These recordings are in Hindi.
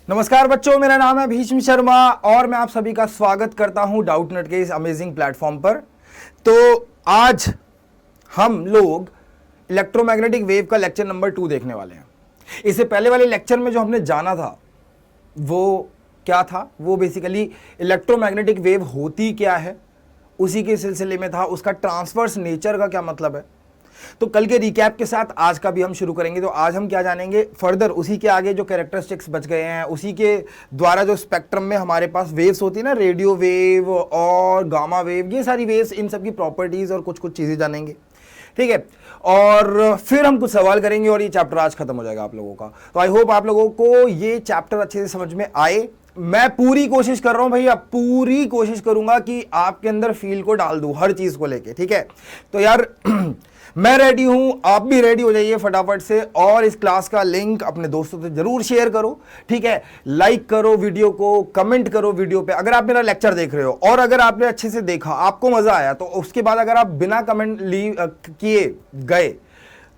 नमस्कार बच्चों, मेरा नाम है भीष्म शर्मा और मैं आप सभी का स्वागत करता हूं डाउटनेट के इस अमेजिंग प्लेटफॉर्म पर। तो आज हम लोग इलेक्ट्रोमैग्नेटिक वेव का लेक्चर नंबर 2 देखने वाले हैं। इससे पहले वाले लेक्चर में जो हमने जाना था वो क्या था, वो बेसिकली इलेक्ट्रोमैग्नेटिक वेव होती क्या है, उसी के सिलसिले में था। उसका ट्रांसवर्स नेचर का क्या मतलब है। तो कल के रिकैप के साथ आज का भी हम शुरू करेंगे। तो आज हम क्या जानेंगे फर्दर, उसी के आगे जो कैरेक्टरिस्टिक्स बच गए हैं, उसी के द्वारा जो स्पेक्ट्रम में हमारे पास वेव्स होती है ना, रेडियो वेव और गामा वेव, ये सारी वेव्स, इन सब की प्रॉपर्टीज और कुछ कुछ चीजें जानेंगे। ठीक है, और फिर हम कुछ सवाल करेंगे और ये चैप्टर आज खत्म हो जाएगा आप लोगों का। तो आई होप आप लोगों को ये चैप्टर अच्छे से समझ में आए। मैं पूरी कोशिश कर रहा हूं भैया, पूरी कोशिश करूंगा कि आपके अंदर फील को डाल दूं हर चीज को लेके। ठीक है, तो यार मैं रेडी हूं, आप भी रेडी हो जाइए फटाफट से, और इस क्लास का लिंक अपने दोस्तों से जरूर शेयर करो। ठीक है, लाइक करो वीडियो को, कमेंट करो वीडियो पे अगर आप मेरा लेक्चर देख रहे हो, और अगर आपने अच्छे से देखा, आपको मजा आया, तो उसके बाद अगर आप बिना कमेंट किए गए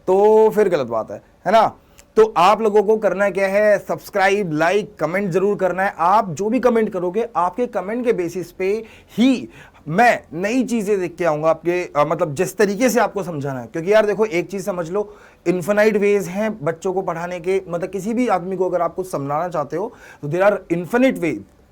तो फिर गलत बात है ना। तो आप लोगों को करना क्या है, सब्सक्राइब, लाइक, कमेंट जरूर करना है। आप जो भी कमेंट करोगे, आपके कमेंट के बेसिस पे ही मैं नई चीजें देख के आऊंगा आपके, मतलब जिस तरीके से आपको समझाना है। क्योंकि यार देखो, एक चीज समझ लो, इन्फिनाइट वेज हैं बच्चों को पढ़ाने के, मतलब किसी भी आदमी को अगर आप कुछ समझाना चाहते हो तो देयर आर इन्फिनिट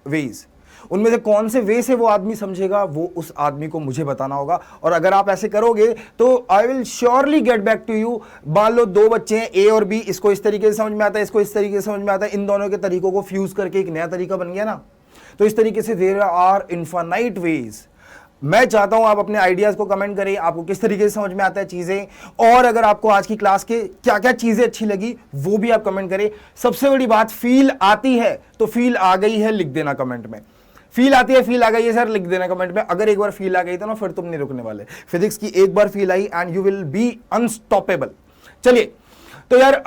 वेज। उनमें से कौन से वे से वो आदमी समझेगा, वो उस आदमी को मुझे बताना होगा। और अगर आप ऐसे करोगे तो I will surely get back to you. मान लो दो बच्चे हैं, ए और बी, इसको इस तरीके से समझ में आता है, इसको इस तरीके से समझ में आता है, इन दोनों के तरीकों को फ्यूज करके एक नया तरीका बन गया ना। तो इस तरीके से देयर आर इन्फिनाइट वेज। मैं चाहता हूं आप अपने आइडियाज को कमेंट करें, आपको किस तरीके से समझ में आता है चीजें, और अगर आपको आज की क्लास के क्या क्या चीजें अच्छी लगी वो भी आप कमेंट करें। सबसे बड़ी बात, फील आती है तो फील आ गई है लिख देना कमेंट में। फील आती है, फील आ गई है सर, लिख देना कमेंट में। अगर एक बार फील आ गई तो ना, फिर तुम नहीं रुकने वाले। फिजिक्स की एक बार feel I and you will be unstoppable. चलिए, तो यार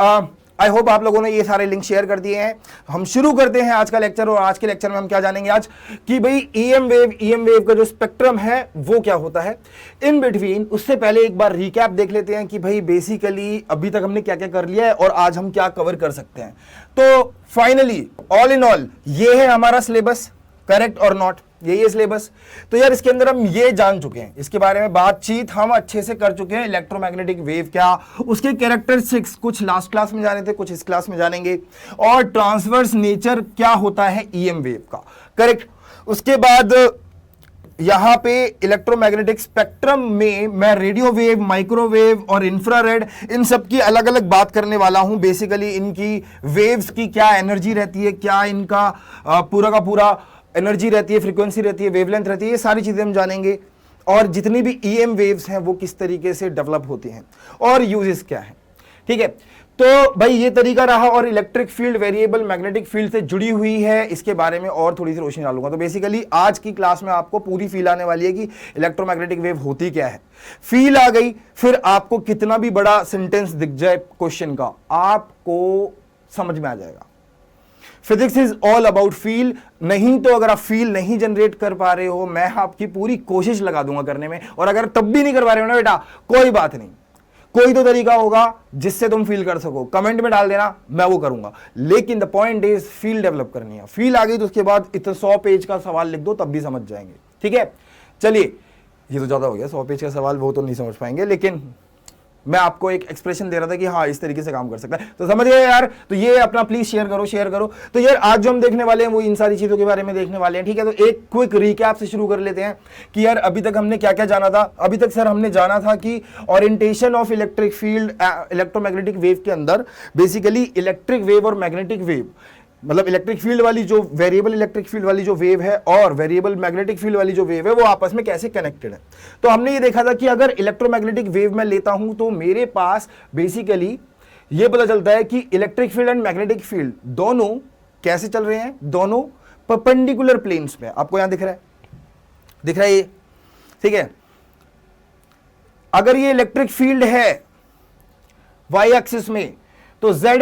आई होप आप लोगों ने ये सारे लिंक शेयर कर दिए हैं। हम शुरू करते हैं आज का लेक्चर। और आज के लेक्चर में हम क्या जानेंगे आज, कि भाई ईएम वेव का जो स्पेक्ट्रम है वो क्या होता है इन बिटवीन। उससे पहले एक बार रिकैप देख लेते हैं कि भाई बेसिकली अभी तक हमने क्या क्या कर लिया है और आज हम क्या कवर कर सकते हैं। तो फाइनली ऑल इन ऑल ये है हमारा सिलेबस, करेक्ट और नॉट, यही है सिलेबस। तो यार इसके अंदर हम ये जान चुके हैं, इसके बारे में बातचीत हम अच्छे से कर चुके हैं। इलेक्ट्रोमैग्नेटिक वेव क्या, उसके कैरेक्टरिस्टिक्स कुछ लास्ट क्लास में जाने थे, कुछ इस क्लास में जानेंगे, और ट्रांसवर्स नेचर क्या होता है ईएम वेव का, करेक्ट। उसके बाद यहां पे इलेक्ट्रोमैग्नेटिक स्पेक्ट्रम में मैं रेडियो वेव, माइक्रोवेव और इंफ्रारेड, इन सब की अलग अलग बात करने वाला हूं। बेसिकली इनकी वेव्स की क्या एनर्जी रहती है, क्या इनका पूरा का पूरा एनर्जी रहती है, फ्रीक्वेंसी रहती है, वेवलेंथ रहती है, ये सारी चीजें हम जानेंगे। और जितनी भी ईएम वेव्स हैं वो किस तरीके से डेवलप होती हैं और यूजेस क्या है। ठीक है, तो भाई ये तरीका रहा। और electric field variable magnetic field से जुड़ी हुई है, इसके बारे में और थोड़ी सी रोशनी डालूंगा। तो बेसिकली आज की क्लास में आपको पूरी फील आने वाली है कि इलेक्ट्रोमैग्नेटिक वेव होती क्या है। फील आ गई, फिर आपको कितना भी बड़ा सेंटेंस दिख जाए क्वेश्चन का, आपको समझ में आ जाएगा। Physics is all about feel. नहीं तो अगर आप फील नहीं जनरेट कर पा रहे हो, मैं आपकी पूरी कोशिश लगा दूंगा करने में। और अगर तब भी नहीं कर पा रहे हो ना बेटा, कोई बात नहीं, कोई तो तरीका होगा जिससे तुम फील कर सको, कमेंट में डाल देना, मैं वो करूंगा। लेकिन the point is feel develop करनी है। फील आ गई तो उसके बाद इतना 100 पेज का सवाल लिख दो, तब भी समझ जाएंगे। ठीक है, चलिए, ये तो ज्यादा हो गया, 100 पेज का सवाल वो तो नहीं समझ पाएंगे, लेकिन मैं आपको एक एक्सप्रेशन दे रहा था कि हाँ इस तरीके से काम कर सकता है। तो समझ गए यार। तो ये अपना प्लीज शेयर करो, शेयर करो। तो यार आज जो हम देखने वाले हैं वो इन सारी चीजों के बारे में देखने वाले हैं। ठीक है, तो एक क्विक रिकैप से शुरू कर लेते हैं कि यार अभी तक हमने क्या क्या जाना था। अभी तक सर हमने जाना था कि orientation of electric field electromagnetic wave के अंदर बेसिकली इलेक्ट्रिक वेव और मैग्नेटिक वेव, मतलब इलेक्ट्रिक फील्ड वाली जो वेरिएबल इलेक्ट्रिक फील्ड वाली जो वेव है और वेरिएबल मैग्नेटिक फील्ड वाली जो वेव है वो आपस में कैसे कनेक्टेड है। तो हमने ये देखा था कि अगर इलेक्ट्रोमैग्नेटिक वेव मैं लेता हूं तो मेरे पास बेसिकली ये पता चलता है कि electric field and magnetic field दोनों कैसे चल रहे हैं, दोनों परपेंडिकुलर प्लेन्स में। आपको यहां दिख रहा है, दिख रहा है ये, ठीक है। अगर ये इलेक्ट्रिक फील्ड है वाई एक्सिस में, तो z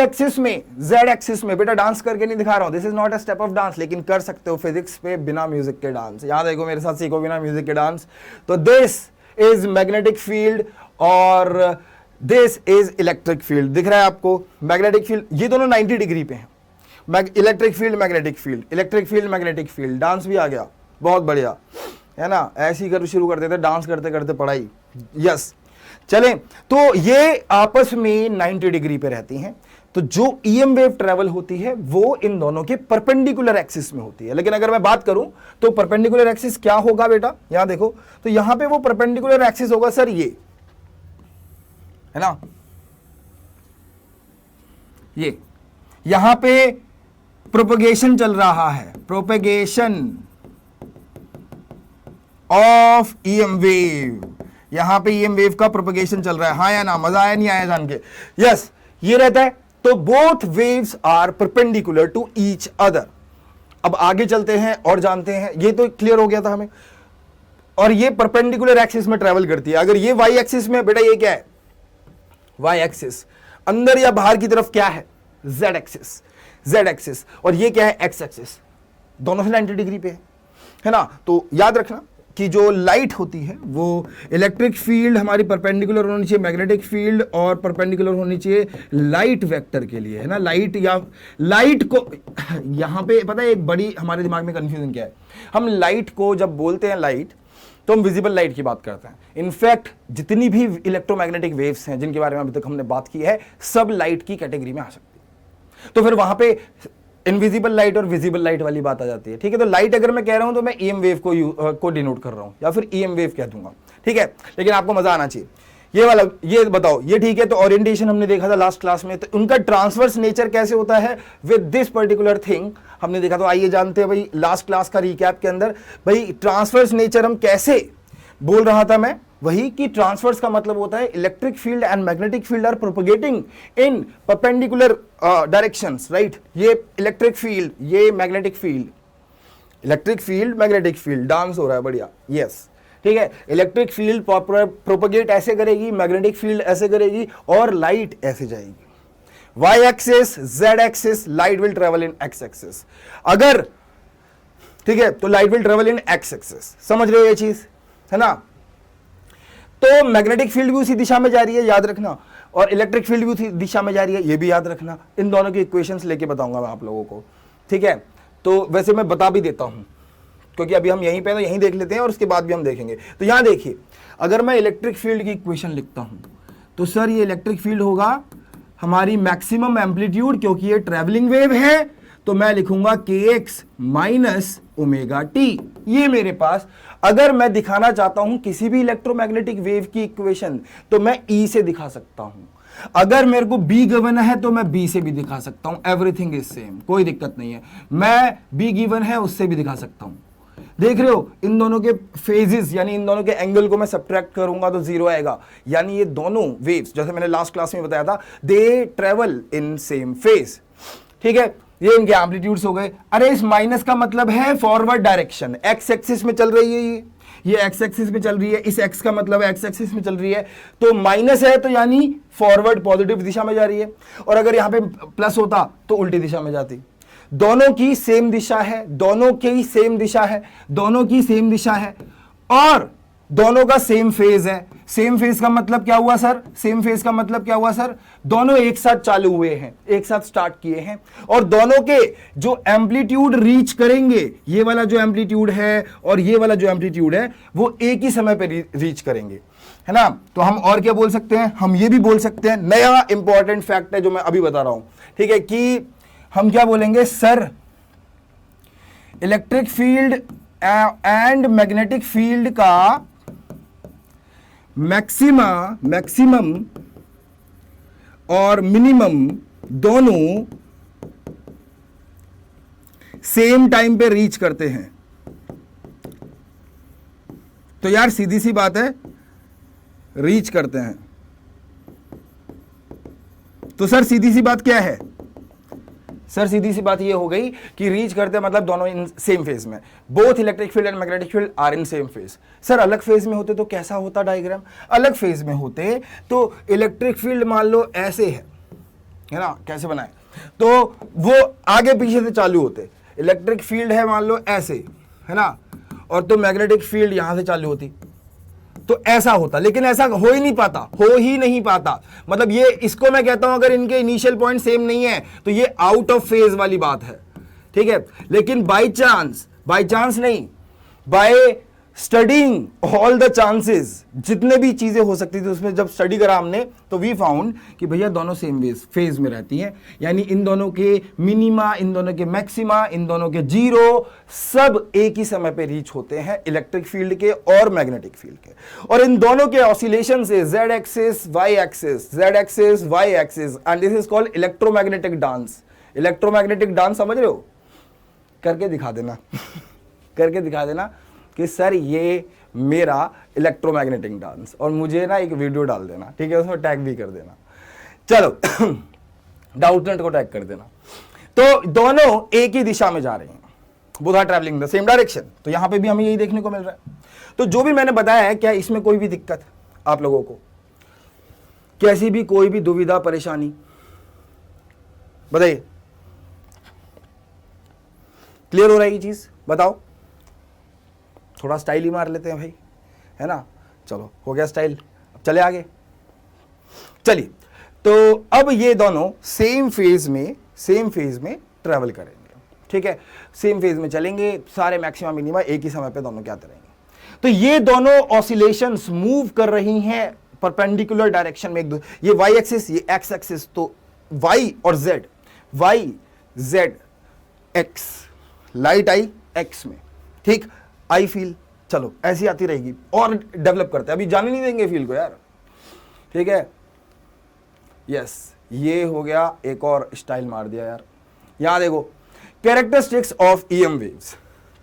एक्सिस में बेटा डांस करके नहीं दिखा रहा हूं, this is not a step of dance, लेकिन कर सकते हो फिजिक्स पे बिना म्यूजिक के डांस। यहां देखो मेरे साथ, सीखो बिना म्यूजिक के डांस। तो दिस इज मैग्नेटिक फील्ड और दिस इज इलेक्ट्रिक फील्ड। दिख रहा है आपको मैग्नेटिक फील्ड, ये दोनों 90 डिग्री पे हैं। Electric field magnetic field, electric field magnetic field, dance भी आ गया, बहुत बढ़िया है ना। ऐसे ही कर शुरू कर देते डांस करते करते पढ़ाई। यस, चलें, तो ये आपस में 90 डिग्री पे रहती हैं। तो जो ईएम वेव ट्रेवल होती है वो इन दोनों के परपेंडिकुलर एक्सिस में होती है। लेकिन अगर मैं बात करूं तो परपेंडिकुलर एक्सिस क्या होगा बेटा, यहां देखो, तो यहां पे वो परपेंडिकुलर एक्सिस होगा सर ये, है ना, ये यहां पे प्रोपगेशन चल रहा है, प्रोपगेशन ऑफ ईएम वेव, यहां पे ईएम वेव का प्रोपगेशन चल रहा है। हाँ या ना, मजा आया नहीं आया जान के? यस, ये रहता है। तो both waves are perpendicular to each other. अब आगे चलते हैं और जानते हैं, ये तो क्लियर हो गया था हमें। और ये परपेंडिकुलर एक्सिस में ट्रेवल करती है। अगर ये वाई एक्सिस में, बेटा ये क्या है, वाई एक्सिस, अंदर या बाहर की तरफ क्या है, जेड एक्सिस, जेड एक्सिस, और ये क्या है, एक्स एक्सिस, दोनों से 90 डिग्री पे है ना। तो याद रखना कि जो लाइट होती है वो इलेक्ट्रिक फील्ड हमारी परपेंडिकुलर होनी चाहिए मैग्नेटिक फील्ड, और परपेंडिकुलर होनी चाहिए लाइट वेक्टर के लिए, है ना। लाइट या लाइट को यहां पे पता है एक बड़ी हमारे दिमाग में कंफ्यूजन क्या है, हम लाइट को जब बोलते हैं लाइट तो हम विजिबल लाइट की बात करते हैं। इनफैक्ट जितनी भी इलेक्ट्रोमैग्नेटिक वेव्स हैं जिनके बारे में अभी तक हमने बात की है, सब लाइट की कैटेगरी में आ सकती है। तो फिर वहां पे इनविजिबल लाइट और विजिबल लाइट वाली बात आ जाती है, ठीक है। तो लाइट अगर मैं कह रहा हूं तो मैं ईएम वेव को डिनोट कर रहा हूं, या फिर ईएम वेव कह दूंगा, ठीक है। लेकिन आपको मजा आना चाहिए। ये वाला, ये बताओ, ये ठीक है। तो ओरिएंटेशन हमने देखा था लास्ट क्लास में, तो उनका ट्रांसवर्स नेचर कैसे होता है विद दिस पर्टिकुलर थिंग हमने देखा। तो आइए जानते हैं भाई, लास्ट क्लास का रिकैप के अंदर भाई ट्रांसवर्स नेचर हम कैसे बोल रहा था मैं, वही कि ट्रांसवर्स का मतलब होता है electric field and magnetic field are propagating in perpendicular directions, right. ये इलेक्ट्रिक फील्ड, ये magnetic field, electric field magnetic field, dance हो रहा है, बढ़िया, यस, ठीक है। इलेक्ट्रिक फील्ड प्रोपगेट ऐसे करेगी, मैग्नेटिक फील्ड ऐसे करेगी, और लाइट ऐसे जाएगी। Y axis, Z axis, light will travel in X axis. अगर ठीक है, तो light will travel in X axis, समझ रहे हो ये चीज, है ना। तो मैग्नेटिक फील्ड भी उसी दिशा में जा रही है, याद रखना, और इलेक्ट्रिक फील्ड भी उसी दिशा में जा रही है, ये भी याद रखना। इन दोनों की इक्वेशंस लेके बताऊंगा मैं आप लोगों को, ठीक है। तो वैसे मैं बता भी देता हूं, क्योंकि अभी हम यहीं पे तो यहीं देख लेते हैं और उसके बाद भी हम देखेंगे। तो यहां देखिए, अगर मैं इलेक्ट्रिक फील्ड की इक्वेशन लिखता हूं तो सर ये इलेक्ट्रिक फील्ड होगा हमारी मैक्सिमम एम्पलीट्यूड, क्योंकि ये ट्रेवलिंग वेव है, तो मैं लिखूंगा kx माइनस ओमेगा टी। ये मेरे पास, अगर मैं दिखाना चाहता हूं किसी भी इलेक्ट्रोमैग्नेटिक वेव की इक्वेशन तो मैं E से दिखा सकता हूं। अगर मेरे को B गिवन है तो मैं B से भी दिखा सकता हूं, एवरीथिंग इज सेम, कोई दिक्कत नहीं है। मैं B गिवन है उससे भी दिखा सकता हूं। देख रहे हो, इन दोनों के फेजेस यानी इन दोनों के एंगल को मैं सब्ट्रैक्ट करूंगा तो 0 आएगा। यानी ये दोनों वेव्स, जैसे मैंने लास्ट क्लास में बताया था, they travel in same phase, ठीक है। ये इनके एम्पलीट्यूड्स हो गए। अरे इस माइनस का मतलब है फॉरवर्ड डायरेक्शन, एक्स एक्सिस में चल रही है, ये एक्स एक्सिस में चल रही है, इस एक्स का मतलब है एक्स एक्सिस में चल रही है, तो माइनस है तो यानी फॉरवर्ड पॉजिटिव दिशा में जा रही है, और अगर यहां पे प्लस होता तो उल्टी दिशा में जाती। दोनों की सेम दिशा है, दोनों की सेम दिशा है, दोनों की सेम दिशा है, और दोनों का सेम फेज है। सेम फेज का मतलब क्या हुआ सर, सेम फेज का मतलब क्या हुआ सर, दोनों एक साथ चालू हुए हैं, एक साथ स्टार्ट किए हैं, और दोनों के जो एम्पलीट्यूड रीच करेंगे, ये वाला जो एम्पलीट्यूड है और ये वाला जो एम्पलीट्यूड है, वो एक ही समय पे रीच करेंगे, है ना। तो हम और क्या बोल सकते हैं, हम ये भी बोल सकते हैं, नया इंपॉर्टेंट फैक्ट है जो मैं अभी बता रहा हूं, ठीक है, कि हम क्या बोलेंगे sir, electric field and magnetic field का मैक्सिमम और मिनिमम दोनों सेम टाइम पे रीच करते हैं। तो यार सीधी सी बात है, रीच करते हैं। तो सर सीधी सी बात क्या है, सर सीधी सी बात ये हो गई कि रीच करते हैं मतलब दोनों इन सेम फेज में, both electric field and magnetic field are in same phase. Sir अलग फेज में होते तो कैसा होता डायग्राम, अलग फेज में होते तो इलेक्ट्रिक फील्ड मान लो ऐसे है ना, कैसे बनाए, तो वो आगे पीछे से चालू होते। इलेक्ट्रिक फील्ड है मान लो ऐसे, है ना, और तो मैग्नेटिक फील्ड यहां से चालू होती, तो ऐसा होता, लेकिन ऐसा हो ही नहीं पाता। मतलब ये, इसको मैं कहता हूं अगर इनके इनिशियल पॉइंट सेम नहीं है तो ये आउट ऑफ फेज वाली बात है, ठीक है। लेकिन बाय चांस नहीं, by studying all the chances, जितने भी चीजें हो सकती थी उसमें जब स्टडी करा हमने तो वी फाउंड कि भैया दोनों सेम फेज में रहती हैं, यानी इन दोनों के मिनिमा, इन दोनों के मैक्सिमा, इन दोनों के जीरो सब एक ही समय पे रीच होते हैं, इलेक्ट्रिक फील्ड के और मैग्नेटिक फील्ड के। और इन दोनों के ऑसिलेशन से z axis y axis and this is called electromagnetic dance. Electromagnetic dance समझ रहे हो? करके दिखा देना करके दिखा देना कि सर ये मेरा इलेक्ट्रोमैग्नेटिक डांस, और मुझे ना एक वीडियो डाल देना, ठीक है, उसमें टैग भी कर देना। चलो डाउटनेट को टैग कर देना। तो दोनों एक ही दिशा में जा रहे हैं, both are travelling the same direction. तो यहां पे भी हमें यही देखने को मिल रहा है। तो जो भी मैंने बताया है, क्या इसमें कोई भी दिक्कत आप लोगों को, कैसी भी कोई भी दुविधा परेशानी बताइए? क्लियर हो रहा है ये चीज? बताओ। थोड़ा स्टाइल ही मार लेते हैं भाई, है ना। चलो हो गया स्टाइल, अब चले आगे। चलिए, तो अब ये दोनों सेम फेज में ट्रेवल करेंगे, ठीक है, सेम फेज में चलेंगे, सारे मैक्सिमा मिनिमा एक ही समय पे दोनों क्या करेंगे। तो ये दोनों ऑसिलेशंस मूव कर रही हैं परपेंडिकुलर डायरेक्शन में एक दूसरे। ये वाई एक्सिस, ये एक्स एक्सिस, तो वाई और Z, Y Z X, light I X में, ठीक, आई फील, चलो ऐसी आती रहेगी और डेवलप करते हैं, अभी जाने नहीं देंगे फील को यार, ठीक है। यस, ये हो गया, एक और स्टाइल मार दिया यार। यहां देखो कैरेक्टरिस्टिक्स ऑफ ईएम वेव्स।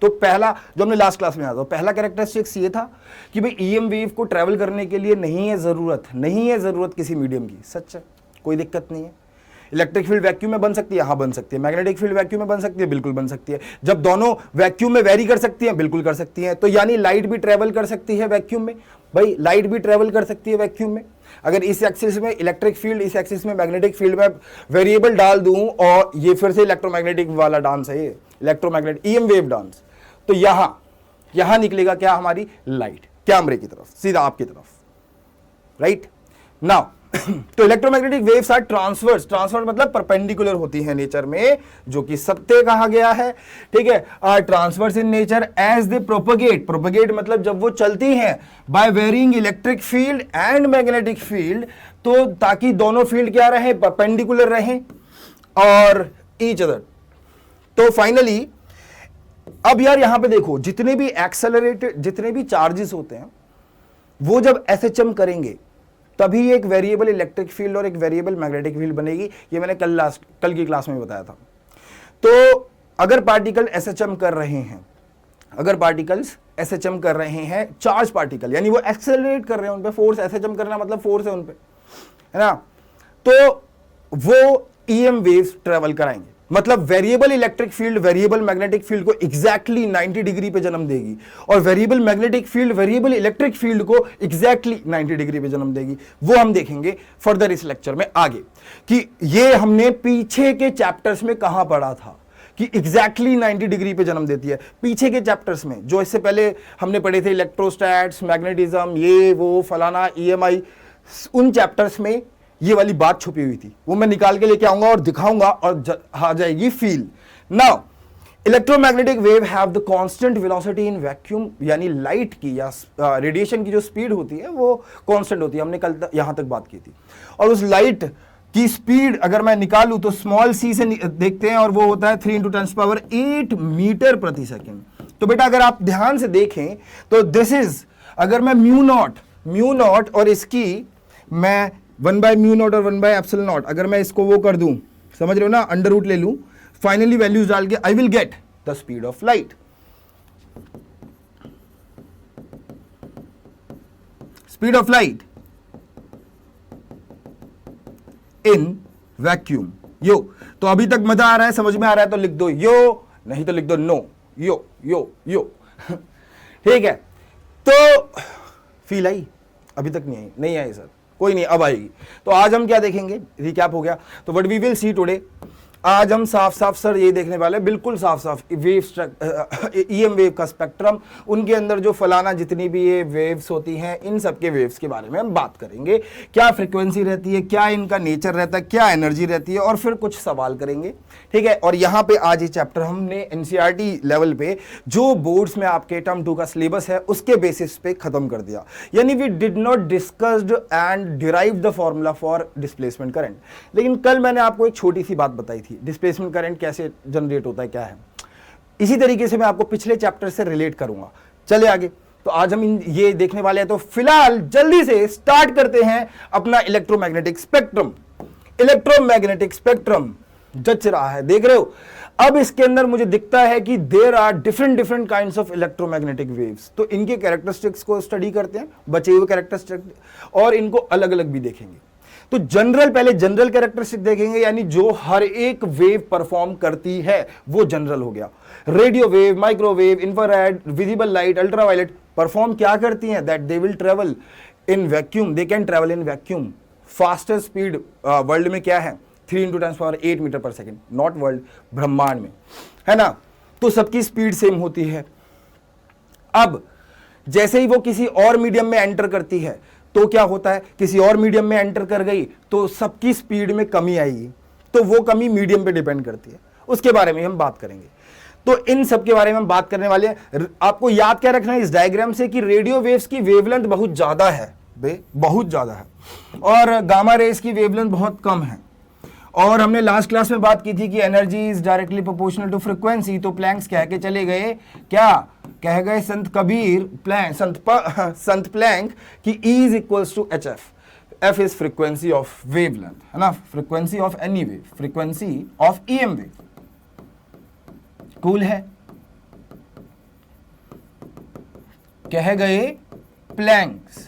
तो पहला जो हमने लास्ट क्लास में आया था, पहला कैरेक्टरिस्टिक्स ये था कि भाई ईएम वेव को ट्रेवल करने के लिए नहीं है जरूरत किसी मीडियम की। सच है, कोई दिक्कत नहीं है। इलेक्ट्रिक फील्ड वैक्यूम में बन सकती है, हाँ बन सकती है। मैग्नेटिक फील्ड वैक्यूम में बन सकती है, बिल्कुल बन सकती है। जब दोनों वैक्यूम में वेरी कर सकती हैं, बिल्कुल कर सकती हैं। तो यानी लाइट भी ट्रेवल कर सकती है वैक्यूम में, भाई लाइट भी ट्रेवल कर सकती है वैक्यूम में। अगर इस एक्सिस में इलेक्ट्रिक फील्ड, इस एक्सिस में मैग्नेटिक फील्ड में वेरिएबल डाल दूं, और ये फिर से इलेक्ट्रोमैग्नेटिक वाला डांस है, ये इलेक्ट्रोमैग्नेटिक ईएम वेव डांस, तो यहां निकलेगा क्या, हमारी लाइट कैमरे की तरफ, सीधा आपकी तरफ, राइट नाउ। तो इलेक्ट्रोमैग्नेटिक वेव्स आर ट्रांसवर्स मतलब परपेंडिकुलर होती है नेचर में, जो कि सत्य कहा गया है, ठीक है। Are transverse in nature as they propagate मतलब जब वो चलती हैं by varying electric field and magnetic field, तो ताकि दोनों फील्ड क्या रहे, परपेंडिकुलर रहें और ईच अदर। तो फाइनली अब यार यहां पे देखो, जितने भी चार्जेस होते हैं वो जब एसएचएम करेंगे तभी एक वेरिएबल इलेक्ट्रिक फील्ड और एक वेरिएबल मैग्नेटिक फील्ड बनेगी। ये मैंने कल की क्लास में बताया था। तो अगर पार्टिकल एसएचएम कर रहे हैं, चार्ज पार्टिकल, यानी वो एक्सेलरेट कर रहे हैं, उन पे फोर्स, एसएचएम करना मतलब फोर्स है उन पे, है ना, तो वो ईएम वेव्स ट्रेवल कराएंगे। मतलब variable electric field variable magnetic field को एग्जैक्टली 90 डिग्री पे जन्म देगी, और variable magnetic field variable electric field को एग्जैक्टली 90 डिग्री पे जन्म देगी। वो हम देखेंगे फर्दर इस लेक्चर में आगे, कि ये हमने पीछे के चैप्टर्स में कहां पढ़ा था कि एग्जैक्टली 90 डिग्री पे जन्म देती है। पीछे के चैप्टर्स में जो इससे पहले हमने पढ़े थे, इलेक्ट्रोस्टैट्स, मैग्नेटिज्म, ये वो फलाना, ईएमआई, उन चैप्टर्स में ये वाली बात छुपी हुई थी। वो मैं निकाल के लेके आऊंगा और दिखाऊंगा, और आ जाएगी feel. Now electromagnetic wave have the constant velocity in vacuum, यानी लाइट की या रेडिएशन की जो स्पीड होती है वो कांस्टेंट होती है। हमने कल यहां तक बात की थी। और उस लाइट की स्पीड अगर मैं निकालूं तो स्मॉल सी से देखते हैं, और वो होता है 3 × 10⁸ मीटर प्रति सेकेंड। तो बेटा अगर आप ध्यान से देखें तो दिस इज, अगर मैं म्यू नॉट और इसकी मैं 1/μ0 और 1/ε0, अगर मैं इसको वो कर दूं, समझ रहे हो ना, अंडर रूट ले लूं, फाइनली वैल्यूज डाल के I will get the speed of light. Speed of light in vacuum, yo. तो अभी तक मजा आ रहा है, समझ में आ रहा है तो लिख दो यो, नहीं तो लिख दो नो, यो यो यो ठीक है। तो फील आई? अभी तक नहीं आई सर, कोई नहीं, अब आएगी। तो आज हम क्या देखेंगे, रिकैप हो गया। तो what we will see today, आज हम साफ साफ सर ये देखने वाले हैं, बिल्कुल साफ साफ ईएम वेव का स्पेक्ट्रम, उनके अंदर जो फलाना जितनी भी ये वेव्स होती हैं, इन सब के वेव्स के बारे में हम बात करेंगे। क्या फ्रीक्वेंसी रहती है, क्या इनका नेचर रहता है, क्या एनर्जी रहती है, और फिर कुछ सवाल करेंगे, ठीक है। और यहाँ पे आज ये चैप्टर हमने एनसीईआरटी लेवल पे जो बोर्ड्स में आपके टर्म 2 का सिलेबस है उसके बेसिस पे खत्म कर दिया। यानी we did not discussed and derive the formula for displacement current. लेकिन कल मैंने आपको एक छोटी सी बात बताई थी, डिस्प्लेसमेंट करंट कैसे जनरेट होता है, क्या है। इसी तरीके से मैं आपको पिछले चैप्टर से रिलेट करूंगा। चले आगे। तो आज हम ये देखने वाले हैं। तो फिलहाल जल्दी से स्टार्ट करते हैं अपना इलेक्ट्रोमैग्नेटिक स्पेक्ट्रम। इलेक्ट्रोमैग्नेटिक स्पेक्ट्रम जच रहा है, देख रहे हो। अब इसके अंदर मुझे दिखता है कि there are different kinds of electromagnetic waves. तो इनके कैरेक्टरिस्टिक्स को स्टडी करते हैं, बचे हुए कैरेक्टरिस्टिक, और इनको अलग अलग भी देखेंगे। तो पहले जनरल कैरेक्टरिस्टिक देखेंगे, यानी जो हर एक वेव परफॉर्म करती है वो जनरल हो गया। Radio wave, microwave, infrared, visible light, ultraviolet perform क्या करती हैं? That they will travel in vacuum, they can travel in vacuum. Fastest speed world में क्या है? 3 × 10⁸ metre per second, not world, ब्रह्मांड में, है ना। तो सबकी स्पीड सेम होती है। अब जैसे ही वो किसी और मीडियम में एंटर करती है तो क्या होता है? किसी और मीडियम में एंटर कर गई तो सबकी स्पीड में कमी आएगी। तो वो कमी मीडियम पे डिपेंड करती है, उसके बारे में हम बात करेंगे। तो इन सब के बारे में हम बात करने वाले हैं। आपको याद क्या रखना है इस डायग्राम से कि रेडियो वेव्स की वेवलेंथ बहुत ज्यादा है, बहुत ज्यादा है, और गामा रेज की वेवलेंथ बहुत कम है। और हमने लास्ट क्लास में बात की थी कि energy is directly proportional to frequency. तो प्लैंक्स कह के चले गए, क्या कह गए संत कबीर, संत प्लैंक की E is equals to HF। F is frequency of wavelength, है ना, frequency of any wave, frequency of EM wave. Cool है, कह गए प्लैंक्स।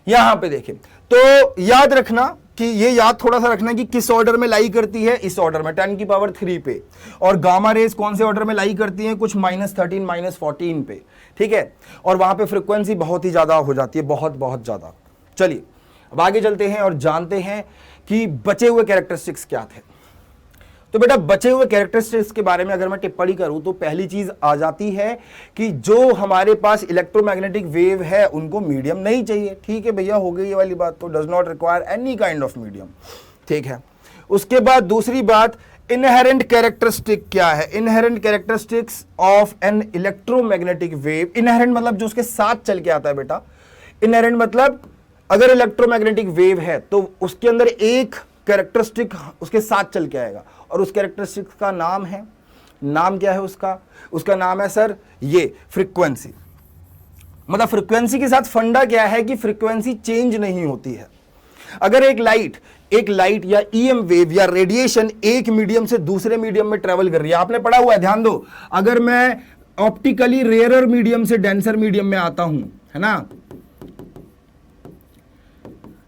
यहां पे देखें तो याद रखना कि ये याद थोड़ा सा रखना कि किस ऑर्डर में लाई करती है, इस ऑर्डर में 10⁻³ पे। और गामा रेज कौन से ऑर्डर में लाई करती हैं? कुछ -13 -14 पे, ठीक है। और वहां पे फ्रीक्वेंसी बहुत ही ज्यादा हो जाती है, बहुत ज्यादा। चलिए अब आगे चलते हैं और जानते हैं कि बचे हुए कैरेक्टरिस्टिक्स क्या थे। तो बेटा बचे हुए कैरेक्टरिस्टिक्स के बारे में अगर मैं टिप्पणी करूं तो पहली चीज आ जाती है कि जो हमारे पास इलेक्ट्रोमैग्नेटिक वेव है उनको मीडियम नहीं चाहिए। ठीक है भैया, हो गई ये वाली बात। तो does not require any kind of medium, ठीक है। उसके बाद दूसरी बात, इनहेरेंट कैरेक्टरिस्टिक क्या है? Inherent characteristics of an electromagnetic wave. Inherent मतलब जो उसके साथ चल के आता है बेटा। इनहेरेंट मतलब अगर इलेक्ट्रोमैग्नेटिक वेव है तो उसके अंदर एक कैरेक्टरिस्टिक उसके साथ चल के आएगा, और उस कैरेक्टरिस्टिक का नाम है, नाम क्या है उसका नाम है सर ये फ्रीक्वेंसी। मतलब फ्रीक्वेंसी के साथ फंडा क्या है कि फ्रीक्वेंसी चेंज नहीं होती है। अगर एक लाइट या ईएम वेव या रेडिएशन एक मीडियम से दूसरे मीडियम में ट्रेवल कर रही है, आपने पढ़ा हुआ है, ध्यान दो। अगर मैं ऑप्टिकली रेयरर मीडियम से डेंसर मीडियम में आता हूं, है ना,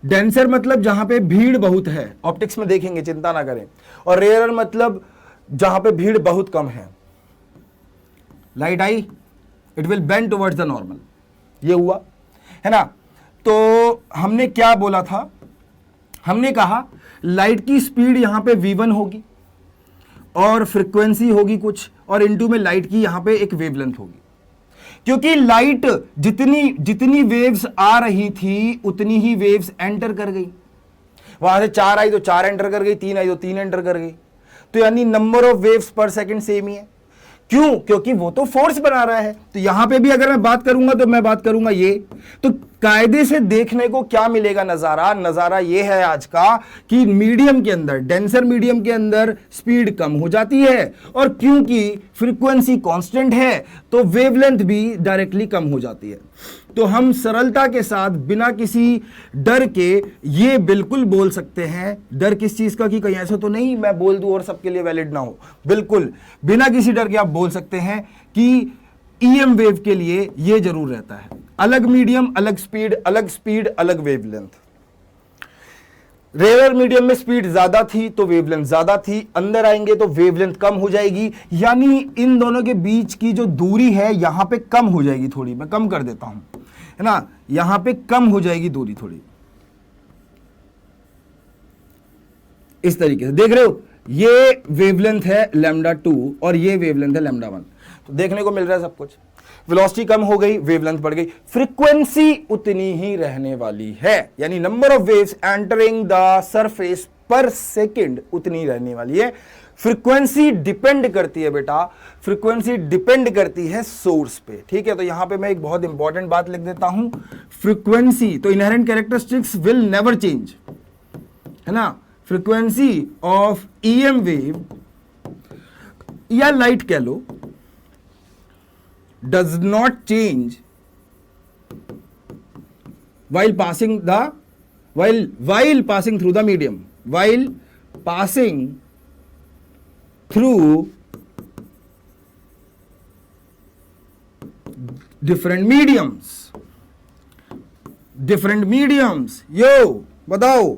डेंसर मतलब जहां पे भीड़ बहुत है, ऑप्टिक्स में देखेंगे, चिंता ना करें। और रेयरर मतलब जहां पे भीड़ बहुत कम है। Light I, it will bend towards the normal, ये हुआ, है ना। तो हमने क्या बोला था? हमने कहा लाइट की स्पीड यहां पे v1 होगी और फ्रीक्वेंसी होगी कुछ, और इनटू में लाइट की यहां पे एक वेवलेंथ होगी। क्योंकि लाइट जितनी वेव्स आ रही थी उतनी ही वेव्स एंटर कर गई। वहां से 4 आई तो 4 एंटर कर गई, 3 आई तो 3 एंटर कर गई। तो यानी नंबर ऑफ वेव्स पर सेकंड सेम ही है। क्यों? क्योंकि वो तो फोर्स बना रहा है। तो यहां पे भी अगर मैं बात करूंगा तो मैं बात करूंगा ये। तो कायदे से देखने को क्या मिलेगा नजारा ये है आज का कि मीडियम के अंदर, डेंसर मीडियम के अंदर स्पीड कम हो जाती है, और क्योंकि फ्रीक्वेंसी कांस्टेंट है तो वेवलेंथ भी डायरेक्टली कम हो जाती है। तो हम सरलता के साथ बिना किसी डर के ये बिल्कुल बोल सकते हैं, डर किस चीज का कि कहीं ऐसा तो नहीं मैं बोल दूं और सबके लिए वैलिड ना हो, बिल्कुल बिना किसी डर के आप बोल सकते हैं कि ईएम वेव के लिए ये जरूर रहता है, अलग मीडियम अलग स्पीड अलग वेवलेंथ। रेयर मीडियम में स्पीड ज्यादा थी तो वेवलेंथ ज्यादा थी, अंदर आएंगे तो वेवलेंथ कम हो जाएगी, यानी इन दोनों के बीच की जो दूरी है यहां पे कम हो जाएगी थोड़ी। मैं कम कर देता हूं, है ना, यहां पे कम हो जाएगी दूरी थोड़ी, इस तरीके से देख रहे हो। ये वेवलेंथ है लैम्डा 2 और ये वेवलेंथ है लैम्डा 1। तो देखने को मिल रहा है सब कुछ। वेलोसिटी कम हो गई, वेवलेंथ बढ़ गई, फ्रीक्वेंसी उतनी ही रहने वाली है, यानी number of waves entering the surface पर सेकेंड उतनी रहने वाली है। फ्रीक्वेंसी डिपेंड करती है बेटा, फ्रीक्वेंसी डिपेंड करती है सोर्स पे, ठीक है। तो यहां पे मैं एक बहुत इंपॉर्टेंट बात लिख देता हूं, फ्रीक्वेंसी, तो inherent characteristics will never change, है ना। फ्रीक्वेंसी ऑफ ईएम वेव या लाइट कह लो does not change while passing through the medium, while passing through different mediums। यो बताओ।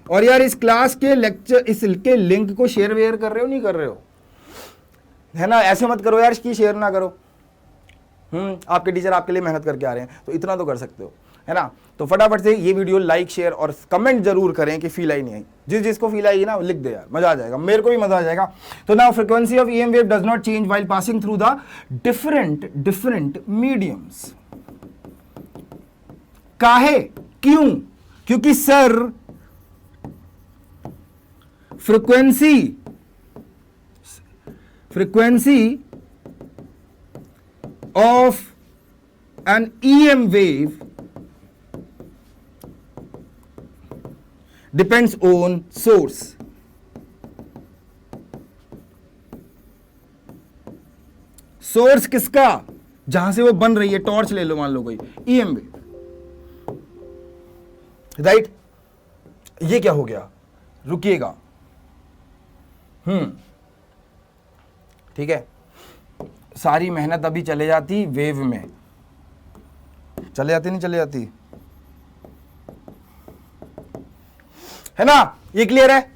और यार इस क्लास के लेक्चर, इसके लिंक को शेयर वेयर कर रहे हो नहीं कर रहे हो, है ना। ऐसे मत करो यार इसकी शेयर ना करो। आपके टीचर आपके लिए मेहनत करके आ रहे हैं, तो इतना तो कर सकते हो, है ना। तो फटाफट से ये वीडियो लाइक शेयर और कमेंट जरूर करें कि फील आई नहीं आई। जिसको फील आएगी ना लिख दे यार, मजा आ जाएगा, मेरे को भी मजा आ जाएगा। तो now frequency of EM wave does not change while passing through the different mediums. काहे, क्यों? क्योंकि sir frequency of an EM wave depends on source। Source किसका? जहां से वो बन रही है, टॉर्च ले लो मान लो कोई, EM वेव, राइट। ये क्या हो गया, रुकिएगा, ठीक है। सारी मेहनत अभी चले जाती वेव में, चले जाती नहीं चले जाती, है ना। ये क्लियर है।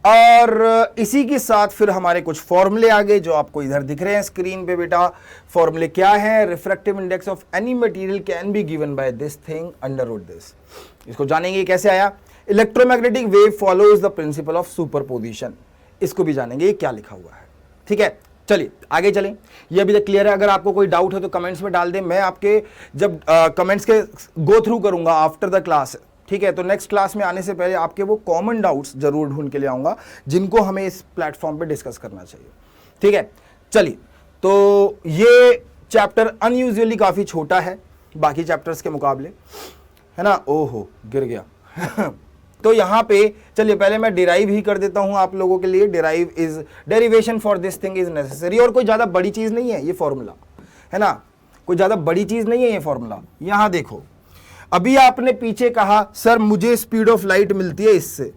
और इसी के साथ फिर हमारे कुछ फॉर्मूले आ गए जो आपको इधर दिख रहे हैं स्क्रीन पे बेटा। फॉर्मूले क्या है? Refractive index of any material can be given by this thing under root this. इसको जानेंगे कैसे आया। Electromagnetic wave follows the principle of superposition, इसको भी जानेंगे ये क्या लिखा हुआ है, ठीक है। चलिए आगे चलें। ये अभी तक क्लियर है? अगर आपको कोई डाउट है तो कमेंट्स में डाल दें, मैं आपके जब कमेंट्स के गो थ्रू करूंगा आफ्टर द क्लास, ठीक है। तो नेक्स्ट क्लास में आने से पहले आपके वो कॉमन डाउट्स जरूर ढूंढ के ले आऊंगा जिनको हमें इस प्लेटफॉर्म पे डिस्कस करना चाहिए, ठीक है। चलिए, तो ये चैप्टर अनयूजुअली काफी छोटा है बाकी चैप्टर्स के मुकाबले, है ना। ओहो गिर गया तो यहां पे चलिए पहले मैं डिराइव ही कर देता हूं आप लोगों के लिए। Derivation for this thing is necessary, और कोई ज्यादा बड़ी चीज नहीं है ये फॉर्मूला, है ना। कोई ज्यादा बड़ी चीज नहीं है ये फॉर्मूला। यहां देखो, अभी आपने पीछे कहा सर मुझे स्पीड ऑफ लाइट मिलती है इससे,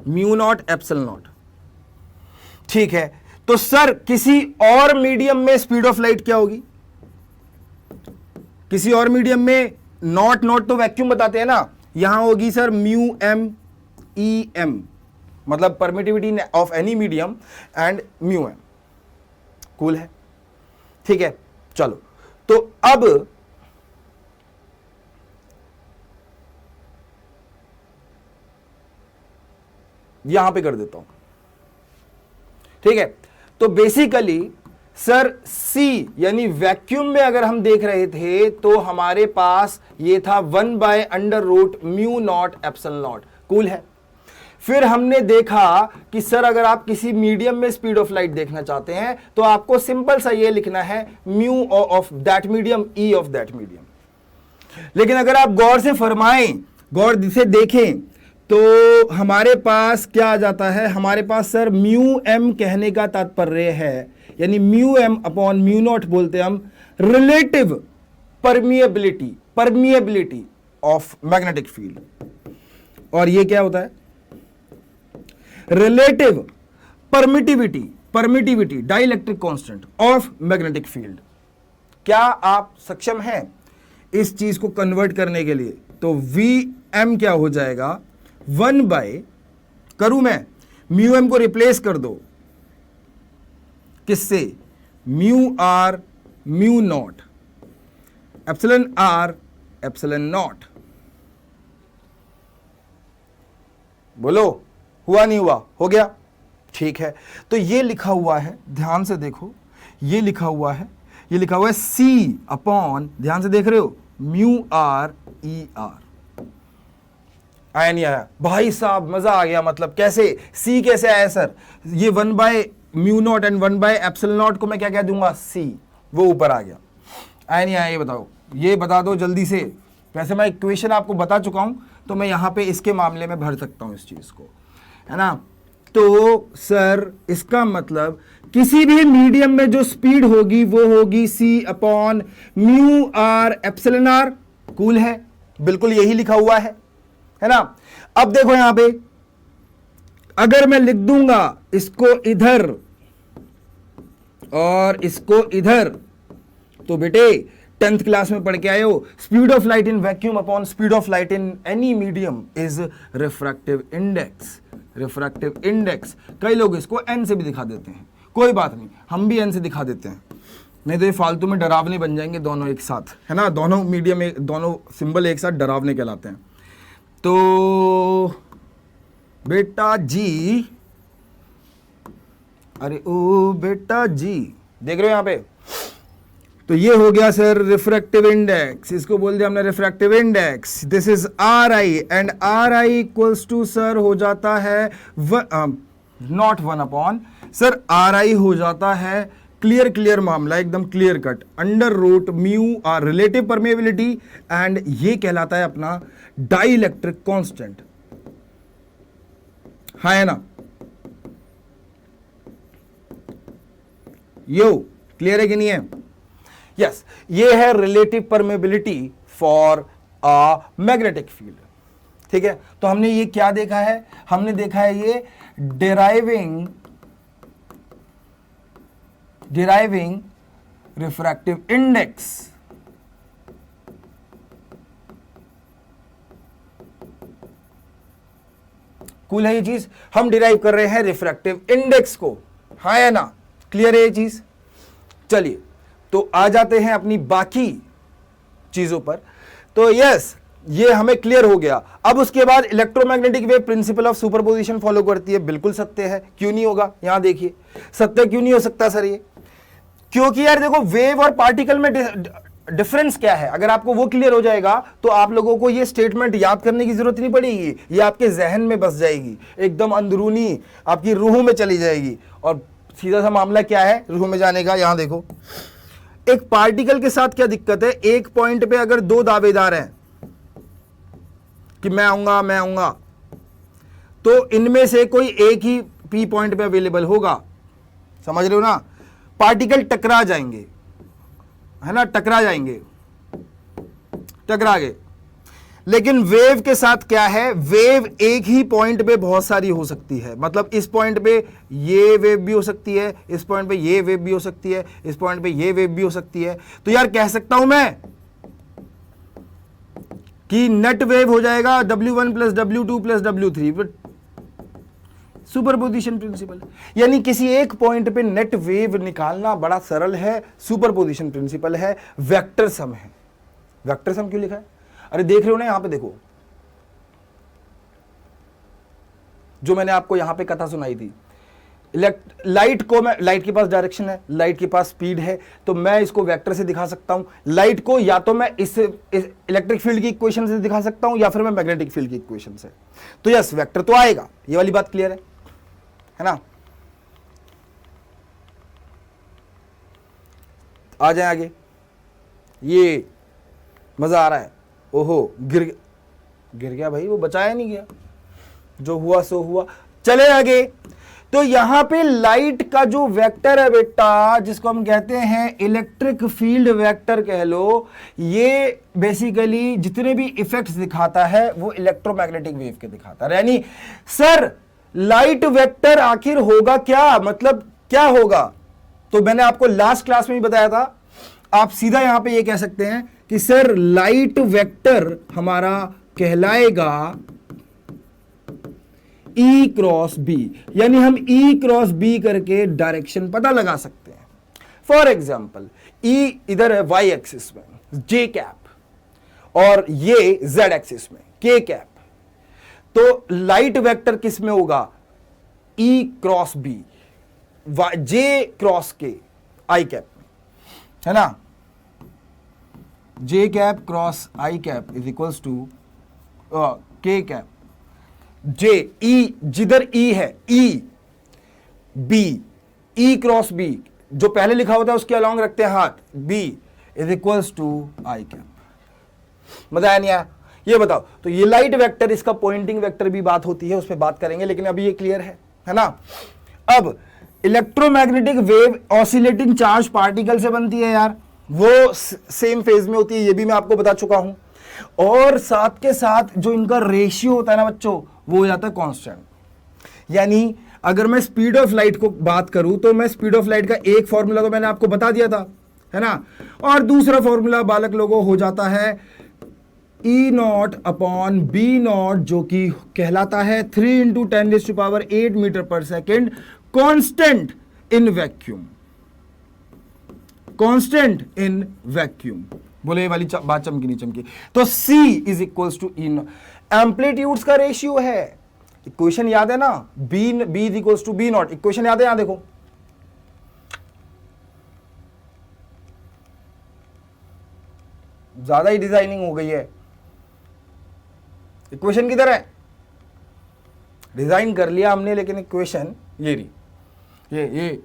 म्यू नॉट एप्सिलॉन नॉट, ठीक है। तो सर किसी और मीडियम में स्पीड ऑफ लाइट क्या होगी? किसी और मीडियम में नॉट तो वैक्यूम बताते हैं ना, यहां होगी sir mu M E M, मतलब permittivity of any medium and mu M. Cool है, ठीक है। चलो, तो अब यहां पे कर देता हूं, ठीक है। तो बेसिकली सर सी यानी वैक्यूम में अगर हम देख रहे थे तो हमारे पास ये था 1/√μ नॉट एप्सिलॉन नॉट। कूल है। फिर हमने देखा कि सर अगर आप किसी मीडियम में स्पीड ऑफ लाइट देखना चाहते हैं तो आपको सिंपल सा ये लिखना है mu of that medium, E of that medium. लेकिन अगर आप गौर से फरमाएं, गौर से देखें, तो हमारे पास क्या आ जाता है? हमारे पास सर म्यू एम कहने का तात्पर्य है, यानी mu M upon mu naught बोलते हैं हम relative permeability of magnetic field. और ये क्या होता है? Relative permittivity dielectric constant of magnetic field. क्या आप सक्षम हैं इस चीज को कन्वर्ट करने के लिए? तो वी एम क्या हो जाएगा? 1 करूं मैं, म्यू एम को रिप्लेस कर दो किससे? Mu R mu naught, epsilon R epsilon naught. बोलो, हुआ नहीं हुआ? हो गया, ठीक है। तो ये लिखा हुआ है, ध्यान से देखो, ये लिखा हुआ है, ये लिखा हुआ है C अपॉन, ध्यान से देख रहे हो, म्यू आर ई आर। आया नहीं आया? भाई साहब मजा आ गया। मतलब कैसे C कैसे आया सर? ये 1 bye mu not and 1 by epsilon not को मैं क्या कह दूंगा? C, वो ऊपर आ गया। आया नहीं आया? ये बताओ, ये बता दो जल्दी से। वैसे मैं इक्वेशन आपको बता चुका हूं, तो मैं यहां पे इसके मामले में भर सकता हूं इस चीज को, है ना। तो सर इसका मतलब किसी भी मीडियम में जो स्पीड होगी वो होगी C upon mu R epsilon R. Cool है, बिल्कुल यही लिखा हुआ है ना। अब देखो यहां पे, अगर मैं लिख दूंगा इसको इधर और इसको इधर, तो बेटे 10th क्लास में पढ़ के आए हो, speed of light in vacuum upon speed of light in any medium is refractive index. Refractive index, कई लोग इसको n से भी दिखा देते हैं, कोई बात नहीं, हम भी n से दिखा देते हैं, नहीं तो ये फालतू में डरावने बन जाएंगे दोनों एक साथ, है ना। दोनों मीडियम, दोनों सिंबल एक साथ डरावने कहलाते हैं। तो बेटा जी, अरे ओ बेटा जी, देख रहे हो यहां पे, तो ये हो गया सर रिफ्रैक्टिव इंडेक्स, इसको बोल दिया हमने refractive index. This is R I, and R I equals to sir हो जाता है not 1 upon, sir R I हो जाता है, क्लियर मामला एकदम clear cut, under root mu R relative permeability, and ये कहलाता है अपना डाइलेक्ट्रिक कांस्टेंट, है ना। यो क्लियर है कि नहीं है? यस, ये है relative permeability for a magnetic field. ठीक है, तो हमने ये क्या देखा है? हमने देखा है ये डिराइविंग रिफ्रैक्टिव इंडेक्स, कूल है ये चीज, हम डिराइव कर रहे हैं रिफ्रैक्टिव इंडेक्स को, हाँ या ना? क्लियर है ये चीज? चलिए तो आ जाते हैं अपनी बाकी चीजों पर। तो यस, ये हमें क्लियर हो गया। अब उसके बाद electromagnetic wave principal of superposition follow करती है, बिल्कुल सत्य है, क्यों नहीं होगा? यहां देखिए, सत्य क्यों नहीं हो सकता सर ये? क्योंकि यार देखो, वेव और पार्टिकल में डिफरेंस क्या है, अगर आपको वो क्लियर हो जाएगा तो आप लोगों को ये स्टेटमेंट याद करने की जरूरत नहीं पड़ेगी, ये आपके जहन में बस जाएगी, एकदम अंदरूनी आपकी रूह में चली जाएगी। और सीधा सा मामला क्या है रूह में जाने का? यहां देखो, एक पार्टिकल के साथ क्या दिक्कत है? एक पॉइंट पे अगर दो दावेदार हैं कि मैं आऊंगा, तो इनमें से कोई एक ही पी पॉइंट पे अवेलेबल होगा, समझ रहे हो ना। पार्टिकल टकरा जाएंगे, है ना, टकरा गए। लेकिन वेव के साथ क्या है? वेव एक ही पॉइंट पे बहुत सारी हो सकती है, मतलब इस पॉइंट पे ये वेव भी हो सकती है, इस पॉइंट पे ये वेव भी हो सकती है, इस पॉइंट पे ये वेव भी हो सकती है। तो यार कह सकता हूं मैं कि नेट वेव हो जाएगा W1 plus W2 plus W3, superposition principle, यानी किसी एक पॉइंट पे नेट वेव निकालना बड़ा सरल है, सुपरपोजिशन प्रिंसिपल है, वेक्टर सम है। वेक्टर सम क्यों लिखा है? अरे देख रहे हो ना, यहां पे देखो, जो मैंने आपको यहां पे कथा सुनाई थी, लाइट को मैं, लाइट के पास डायरेक्शन है, लाइट के पास स्पीड है, तो मैं इसको वेक्टर से दिखा सकता हूं। लाइट को या तो मैं इस इलेक्ट्रिक फील्ड की इक्वेशन से दिखा सकता हूं, या फिर मैं मैग्नेटिक फील्ड की इक्वेशन से। तो यस, वेक्टर तो आएगा, ये वाली बात क्लियर है ना। आ जाए आगे, ये मजा आ रहा है। ओहो, गिर गया भाई, वो बचाया नहीं गया, जो हुआ सो हुआ। चले आगे, तो यहां पे लाइट का जो वेक्टर है बेटा, जिसको हम कहते हैं इलेक्ट्रिक फील्ड वेक्टर कह लो, ये बेसिकली जितने भी इफेक्ट्स दिखाता है वो इलेक्ट्रोमैग्नेटिक वेव के दिखाता है। यानी सर लाइट वेक्टर आखिर होगा क्या, मतलब क्या होगा? तो मैंने आपको लास्ट क्लास में ही बताया था, आप सीधा यहां पे ये कह सकते हैं कि सर लाइट वेक्टर हमारा कहलाएगा E क्रॉस बी, यानी हम E क्रॉस बी करके डायरेक्शन पता लगा सकते हैं। फॉर एग्जाम्पल, E इधर है y एक्सिस में J कैप, और ये Z एक्सिस में K कैप। तो लाइट वेक्टर किस में होगा? E cross B, J cross K, I cap में, है ना? J cap cross I cap is equals to K cap J E, जिधर ई है, E B, E cross B, जो पहले लिखा होता है उसके अलॉन्ग रखते हैं हाथ, B is equals to I cap. मजा आया नहीं आया? ये बताओ। तो ये लाइट वेक्टर, इसका पॉइंटिंग वेक्टर भी बात होती है, उस पर बात करेंगे, लेकिन अभी ये क्लियर है ना? अब electromagnetic wave oscillating charge particle से बनती है यार, वो सेम फेज में होती है, ये भी मैं आपको बता चुका हूं। और साथ के साथ जो इनका रेशियो होता है ना बच्चों, वो हो जाता है कांस्टेंट। यानी अगर मैं स्पीड ऑफ लाइट को बात करूं तो मैं स्पीड ऑफ लाइट का एक फॉर्मूला तो मैंने आपको बता दिया था, है ना? और दूसरा फॉर्मूला बालक लोगों हो जाता है E naught upon B naught, जो कि कहलाता है 3 into 10⁸ metre per second, constant in vacuum, constant in vacuum. बोले ये वाली बात चमकी नहीं चमकी? तो C is equals to E naught, amplitudes का रेशियो है। इक्वेशन याद है ना? B is equals to B naught, equation याद है? यहां देखो, ज्यादा ही डिजाइनिंग हो गई है। इक्वेशन किधर है? डिजाइन कर लिया हमने, लेकिन इक्वेशन ये रही, ये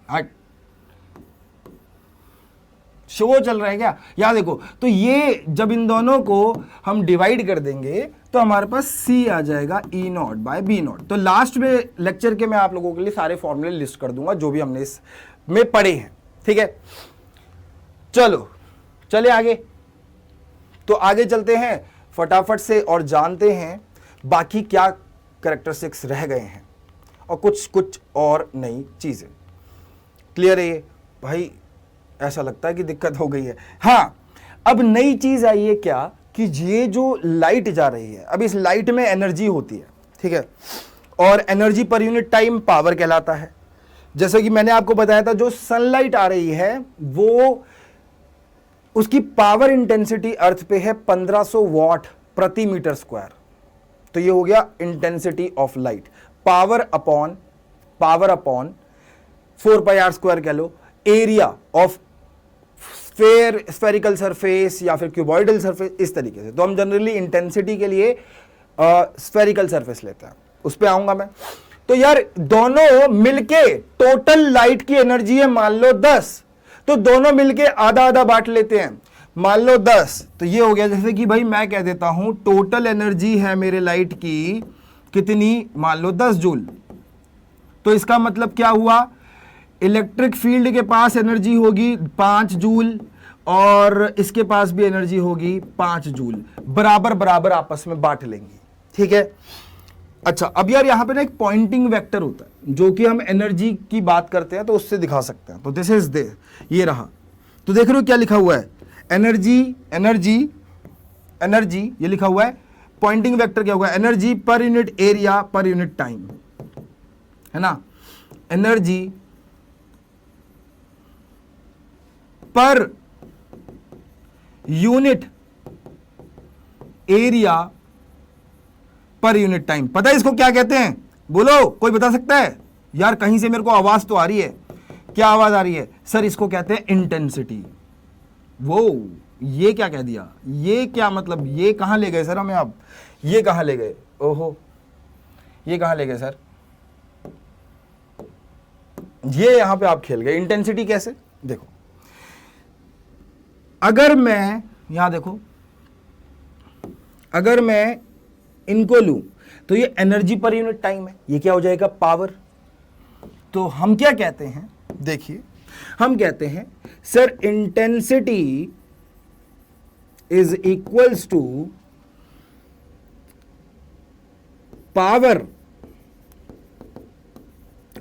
हट शो चल रहा है क्या? या देखो, तो ये जब इन दोनों को हम डिवाइड कर देंगे तो हमारे पास C आ जाएगा E naught by B naught. तो लास्ट में लेक्चर के मैं आप लोगों के लिए सारे फॉर्मूले लिस्ट कर दूंगा जो भी हमने इस में पढ़े हैं, ठीक है? चलो चले आगे। तो आगे चलते हैं फटाफट से और जानते हैं बाकी क्या कैरेक्टरिस्टिक्स रह गए हैं और कुछ और नई चीजें। क्लियर है ये भाई? ऐसा लगता है कि दिक्कत हो गई है। हाँ, अब नई चीज आई है क्या कि ये जो लाइट जा रही है, अब इस लाइट में एनर्जी होती है, ठीक है? और energy per unit time power कहलाता है। जैसे कि मैंने आपको बताया था, जो सनलाइट आ रही है वो उसकी पावर इंटेंसिटी अर्थ पे है 1500 वॉट प्रति मीटर स्क्वायर। तो ये हो गया intensity of light, power upon 4πr² कह लो, एरिया ऑफ स्फेरिकल सरफेस या फिर क्यूबॉइडल सरफेस, इस तरीके से। तो हम जनरली इंटेंसिटी के लिए स्फेरिकल सरफेस लेते हैं, उस पे आऊंगा मैं। तो यार दोनों मिलके टोटल लाइट की एनर्जी है मान लो 10, तो दोनों मिलके आधा आधा बांट लेते हैं, मान लो 10। तो ये हो गया, जैसे कि भाई मैं कह देता हूं टोटल एनर्जी है मेरे लाइट की कितनी, मान लो 10 जूल। तो इसका मतलब क्या हुआ? इलेक्ट्रिक फील्ड के पास एनर्जी होगी 5 जूल और इसके पास भी एनर्जी होगी 5 जूल, बराबर बराबर आपस में बांट लेंगे, ठीक है? अच्छा, अब यार यहां पे ना एक पॉइंटिंग वेक्टर होता है जो कि हम एनर्जी की बात करते हैं तो उससे दिखा सकते हैं। तो दिस इज दे, ये रहा। तो देख रहे हो क्या लिखा हुआ है? एनर्जी एनर्जी एनर्जी, ये लिखा हुआ है। पॉइंटिंग वेक्टर क्या होगा? एनर्जी पर यूनिट एरिया पर यूनिट टाइम, है ना? एनर्जी पर यूनिट एरिया पर यूनिट टाइम। पता है इसको क्या कहते हैं? बोलो, कोई बता सकता है? यार कहीं से मेरे को आवाज तो आ रही है। क्या आवाज आ रही है? सर इसको कहते हैं इंटेंसिटी। वो ये क्या कह दिया? ये क्या मतलब? ये कहां ले गए सर हमें? अब ये कहां ले गए? ओहो, ये कहां ले गए सर? ये यहां पे आप खेल गए। इंटेंसिटी कैसे? देखो, अगर मैं यहां देखो, अगर मैं इनको लूं तो ये एनर्जी पर यूनिट टाइम है, ये क्या हो जाएगा? पावर। तो हम क्या कहते हैं? देखिए, हम कहते हैं sir intensity is equals to power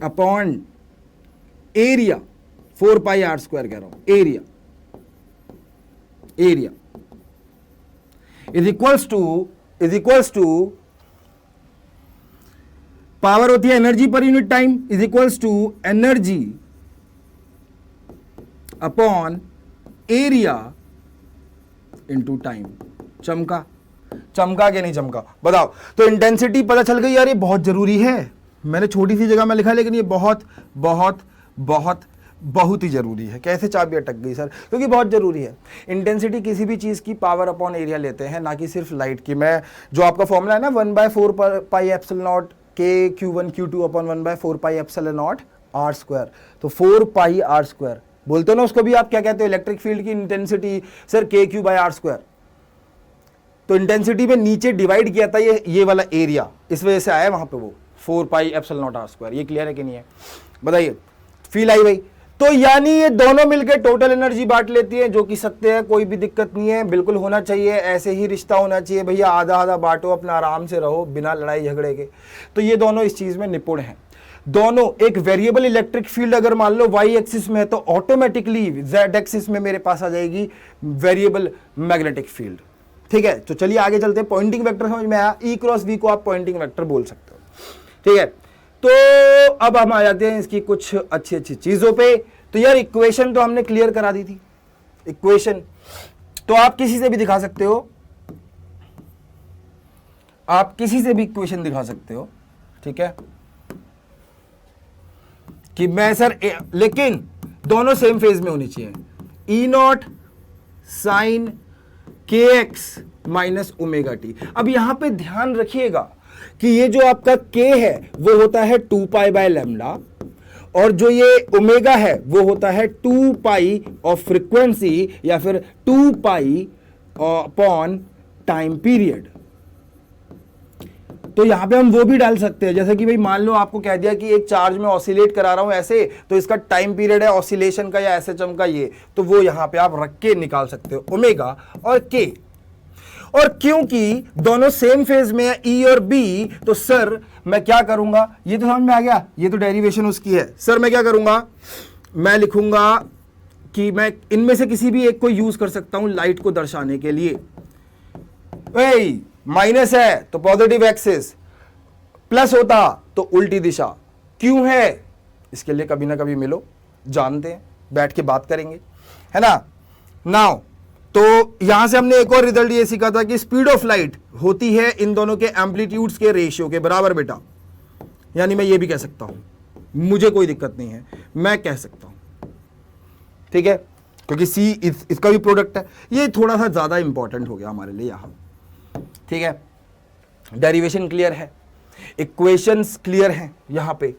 upon area, 4πr² कह रहा हूं, area is equals to power होती है energy per unit time, is equals to energy upon area into time. चमका? चमका के नहीं चमका, बताओ। तो इंटेंसिटी पता चल गई यार, ये बहुत जरूरी है। मैंने छोटी सी जगह में लिखा, लेकिन ये बहुत बहुत बहुत बहुत ही जरूरी है। कैसे चाबी अटक गई सर? क्योंकि बहुत जरूरी है। इंटेंसिटी किसी भी चीज की पावर अपॉन एरिया लेते हैं, ना कि सिर्फ लाइट की। मैं जो आपका फॉर्मूला है ना 1/4 पाई एप्सिलॉन नॉट के Q1 Q2 upon 1/4 pi epsilon naught R square, तो 4 पाई आर स्क्वायर बोलते हो ना उसको भी आप क्या कहते हो? इलेक्ट्रिक फील्ड की intensity sir KQ by R square. तो इंटेंसिटी में नीचे डिवाइड किया था ये वाला एरिया, इस वजह से आया वहां पे वो 4 pi epsilon naught R square. ये क्लियर है कि नहीं है? बताइए, फील आई भाई? तो यानी ये दोनों मिलकर टोटल एनर्जी बांट लेती है, जो कि सत्य है, कोई भी दिक्कत नहीं है, बिल्कुल होना चाहिए, ऐसे ही रिश्ता होना चाहिए भैया। आधा आधा बांटो, अपना आराम से रहो बिना लड़ाई झगड़े के। तो ये दोनों इस चीज में निपुण हैं। दोनों एक वेरिएबल इलेक्ट्रिक फील्ड अगर मान लो वाई एक्सिस में है, तो ऑटोमेटिकली जेड एक्सिस में मेरे पास आ जाएगी वेरिएबल मैग्नेटिक फील्ड। ठीक है, तो चलिए आगे चलते हैं। पॉइंटिंग वेक्टर समझ में आया? ई क्रॉस वी को आप पॉइंटिंग वेक्टर बोल सकते हो। ठीक है, तो अब हम आ जाते हैं इसकी कुछ अच्छी अच्छी चीजों पे। तो यार इक्वेशन तो हमने क्लियर करा दी थी। इक्वेशन तो आप किसी से भी दिखा सकते हो, आप किसी से भी इक्वेशन दिखा सकते हो। ठीक है, कि मैं सर लेकिन दोनों सेम फेज में होनी चाहिए। ई नॉट साइन के एक्स माइनस ओमेगा टी। अब यहां पे ध्यान रखिएगा कि ये जो आपका के है वो होता है 2 पाई बाय लैम्डा, और जो ये ओमेगा है वो होता है 2 पाई ऑफ फ्रीक्वेंसी या फिर 2 पाई अपॉन टाइम पीरियड। तो यहां पे हम वो भी डाल सकते हैं, जैसे कि भाई मान लो आपको कह दिया कि एक चार्ज में ऑसिलेट करा रहा हूं ऐसे, तो इसका टाइम पीरियड है ऑसिलेशन का या एसएचएम का ये, तो वो यहां पे आप रख के निकाल सकते हो ओमेगा और के। और क्योंकि दोनों सेम फेज में है ई और बी, तो सर मैं क्या करूंगा, ये तो समझ में आ गया, ये तो डेरिवेशन उसकी है। सर मैं क्या करूंगा, मैं लिखूंगा कि मैं इनमें से किसी भी एक को यूज कर सकता हूं लाइट को दर्शाने के लिए। माइनस है तो पॉजिटिव एक्सिस, प्लस होता तो उल्टी दिशा। क्यों है इसके लिए कभी ना कभी मिलो, जानते हैं, बैठ के बात करेंगे, है ना। नाउ तो यहां से हमने एक और रिजल्ट ये सीखा था कि स्पीड ऑफ लाइट होती है इन दोनों के एम्पलीट्यूड्स के रेशियो के बराबर बेटा। यानी मैं ये भी कह सकता हूं, मुझे कोई दिक्कत नहीं है, मैं कह सकता हूं। ठीक है, क्योंकि सी इसका भी प्रोडक्ट है। ये थोड़ा सा ज्यादा इंपॉर्टेंट हो गया हमारे लिए यहां। ठीक है, डेरिवेशन क्लियर है, इक्वेशंस क्लियर हैं। यहां पे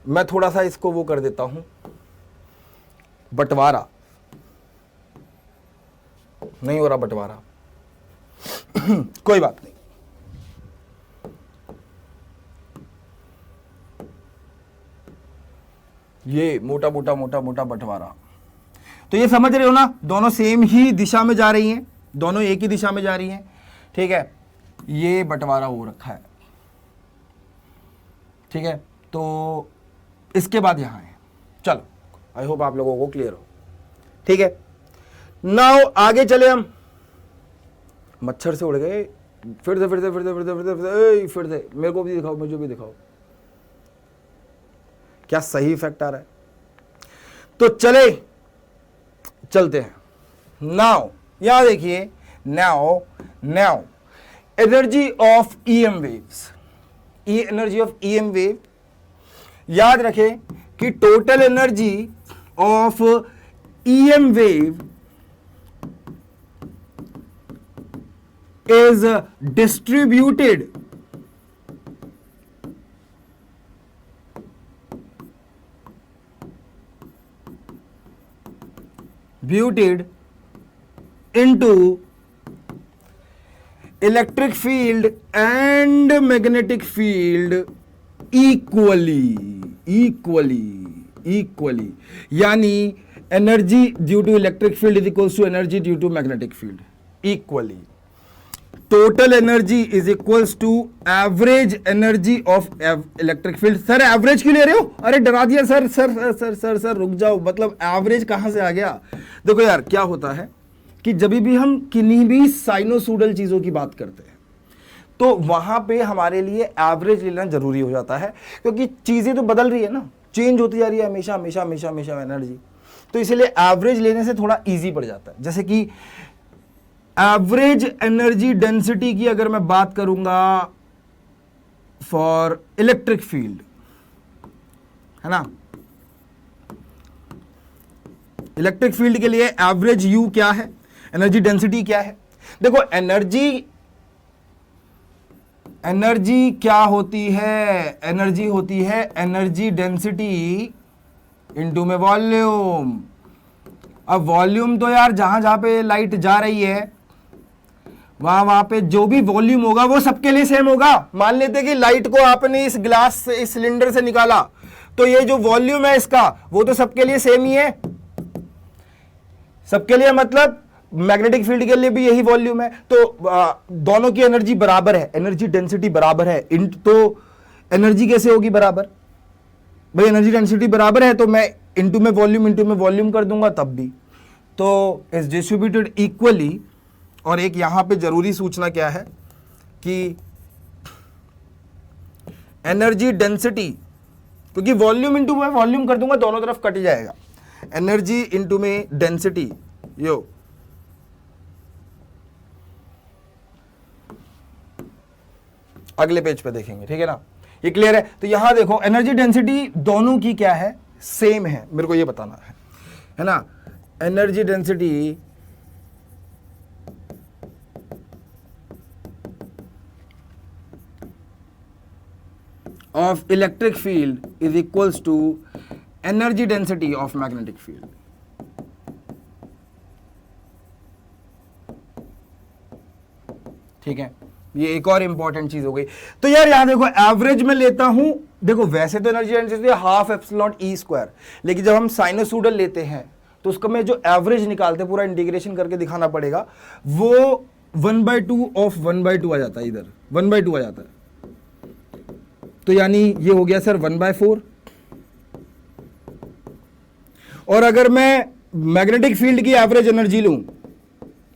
मैं थोड़ा सा इसको वो कर देता हूं, बंटवारा नहीं हो रहा, बंटवारा कोई बात नहीं। ये मोटा मोटा मोटा मोटा बंटवारा, तो ये समझ रहे हो ना, दोनों सेम ही दिशा में जा रही हैं, दोनों एक ही दिशा में जा रही हैं। ठीक है, ये बंटवारा हो रखा है। ठीक है, तो इसके बाद यहां है। चलो, आई होप आप लोगों को क्लियर हो। ठीक है, नाउ आगे चले हम। मच्छर से उड़ गए, फिर से मेरे को भी दिखाओ, मुझे भी दिखाओ क्या सही इफेक्ट आ रहा है। तो चलते हैं। नाउ यहां देखिए, now energy of EM waves, energy of EM wave, याद रखें कि total energy of EM wave is distributed into electric field and magnetic field equally, यानी energy due to electric field is equals to energy due to magnetic field equally. Total energy is equals to average energy of electric field. Sir average क्यों ले रहे हो? अरे डरा दिया sir. Sir sir sir sir रुक जाओ, मतलब एवरेज कहां से आ गया? देखो यार क्या होता है कि जब भी हम किन्हीं भी साइनोसोडल चीजों की बात करते हैं तो वहां पे हमारे लिए एवरेज लेना जरूरी हो जाता है, क्योंकि चीजें तो बदल रही है ना, चेंज होती जा रही है हमेशा हमेशा हमेशा हमेशा एनर्जी, तो इसीलिए एवरेज लेने से थोड़ा ईजी पड़ जाता है। जैसे कि एवरेज एनर्जी डेंसिटी की अगर मैं बात करूंगा फॉर इलेक्ट्रिक फील्ड, है ना, इलेक्ट्रिक फील्ड के लिए एवरेज यू क्या है, एनर्जी डेंसिटी क्या है। देखो एनर्जी क्या होती है, एनर्जी होती है एनर्जी डेंसिटी इनटू में वॉल्यूम। अब वॉल्यूम तो यार जहां जहां पे लाइट जा रही है वहां पे जो भी वॉल्यूम होगा वो सबके लिए सेम होगा। मान लेते कि लाइट को आपने इस ग्लास से, इस सिलेंडर से निकाला, तो ये जो वॉल्यूम है इसका वो तो सबके लिए सेम ही है। सबके लिए मतलब मैग्नेटिक फील्ड के लिए भी यही वॉल्यूम है। तो दोनों की एनर्जी बराबर है, एनर्जी डेंसिटी बराबर है। तो एनर्जी कैसे होगी बराबर, भाई एनर्जी डेंसिटी बराबर है तो मैं इनटू में वॉल्यूम कर दूंगा तब भी। तो इज डिस्ट्रीब्यूटेड इक्वली। और एक यहां पे जरूरी सूचना क्या है कि एनर्जी डेंसिटी, क्योंकि वॉल्यूम इनटू में वॉल्यूम कर दूंगा दोनों तरफ कट जाएगा। एनर्जी इनटू में डेंसिटी, यो अगले पेज पे देखेंगे, ठीक है ना, ये क्लियर है। तो यहां देखो एनर्जी डेंसिटी दोनों की क्या है, सेम है, मेरे को ये बताना है ना। Energy density of electric field is equals to energy density of magnetic field। ठीक है, ये एक और इंपॉर्टेंट चीज हो गई। तो यार यहां देखो एवरेज में लेता हूं, देखो वैसे तो energy density half epsilon E square, लेकिन जब हम साइनोसॉइडल लेते हैं तो उसका में जो एवरेज निकालते पूरा इंटीग्रेशन करके दिखाना पड़ेगा, वो 1/2 ऑफ 1/2 आ जाता है, इधर 1/2 आ जाता है। तो यानी ये हो गया सर 1/4। और अगर मैं मैग्नेटिक फील्ड की एवरेज एनर्जी लूं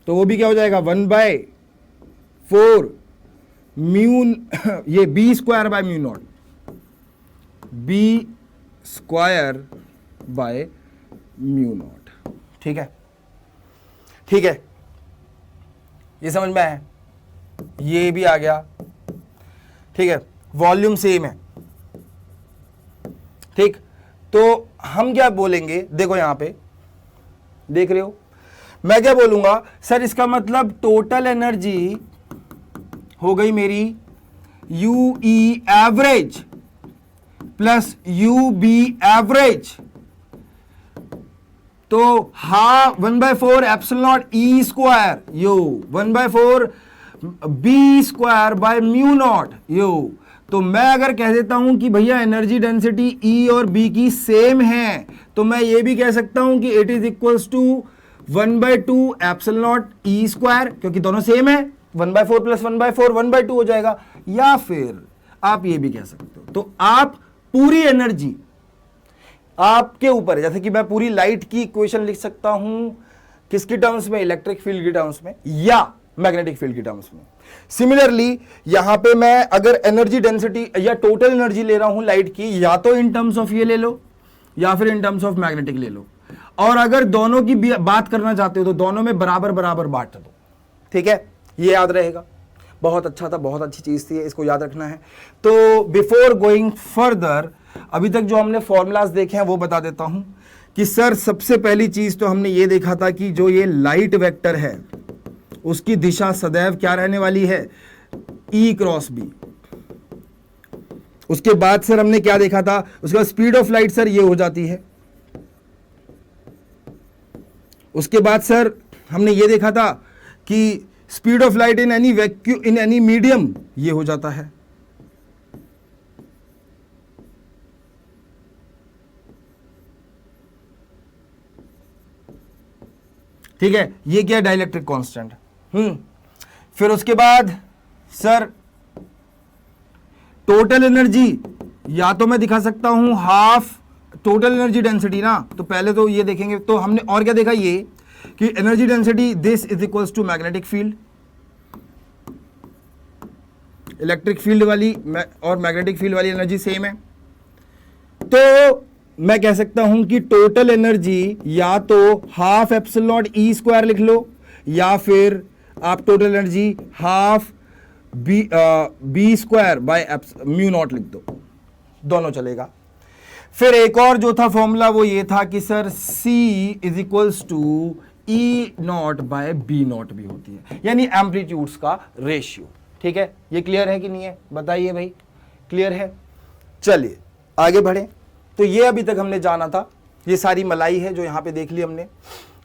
तो वो भी क्या हो जाएगा 1/4 म्यू, ये B square by mu naught, B square by mu naught. ठीक है, ठीक है, ये समझ में आया, ये भी आ गया। ठीक है, वॉल्यूम सेम है। ठीक, तो हम क्या बोलेंगे, देखो यहां पे देख रहे हो, मैं क्या बोलूंगा सर, इसका मतलब टोटल एनर्जी हो गई मेरी U E average plus U B average, तो 1/4 epsilon naught E square U 1/4 B square by mu naught U. तो मैं अगर कह देता हूं कि भैया एनर्जी डेंसिटी ई और बी की सेम है, तो मैं ये भी कह सकता हूं कि it is equals to 1/2 epsilon naught E square, क्योंकि दोनों सेम है, 1/4 प्लस 1/4 1/2 हो जाएगा। या फिर आप ये भी कह सकते हो। तो आप पूरी एनर्जी आपके ऊपर है, जैसे कि मैं पूरी लाइट की इक्वेशन लिख सकता हूं किसकी टर्म्स में, इलेक्ट्रिक फील्ड की टर्म्स में या मैग्नेटिक फील्ड की टर्म्स में। सिमिलरली यहां पे मैं अगर एनर्जी डेंसिटी या टोटल एनर्जी ले रहा हूं लाइट की, या तो इन टर्म्स ऑफ ये ले लो या फिर इन टर्म्स ऑफ मैग्नेटिक ले लो। और अगर दोनों की बात करना चाहते हो तो दोनों में बराबर बराबर बांट दो। ठीक है, ये याद रहेगा, बहुत अच्छा था, बहुत अच्छी चीज थी, इसको याद रखना है। तो बिफोर गोइंग फर्दर, अभी तक जो हमने फॉर्मूलाज देखे हैं वो बता देता हूं कि सर सबसे पहली चीज तो हमने ये देखा था कि जो ये लाइट वेक्टर है उसकी दिशा सदैव क्या रहने वाली है, E क्रॉस बी। उसके बाद सर हमने क्या देखा था, उसके बाद स्पीड ऑफ लाइट सर ये हो जाती है। उसके बाद सर हमने ये देखा था कि speed of light in any vacuum in any medium ये हो जाता है। ठीक है, ये क्या डाइलेक्ट्रिक कांस्टेंट। फिर उसके बाद सर टोटल एनर्जी, या तो मैं दिखा सकता हूं हाफ टोटल एनर्जी डेंसिटी ना, तो पहले तो ये देखेंगे। तो हमने और क्या देखा, ये कि energy density this is equals to magnetic field, electric field वाली और मैग्नेटिक फील्ड वाली एनर्जी सेम है। तो मैं कह सकता हूं कि टोटल एनर्जी या तो half epsilon naught E square लिख लो या फिर आप total energy half B square by mu naught लिख दो, दोनों चलेगा। फिर एक और जो था फॉर्मूला वो ये था कि sir C is equals to E naught by B naught भी होती है, यानी एम्पलीट्यूड्स का रेशियो। ठीक है, ये क्लियर है कि नहीं है, बताइए भाई, क्लियर है? चलिए आगे बढ़े। तो ये अभी तक हमने जाना था, ये सारी मलाई है जो यहां पे देख ली हमने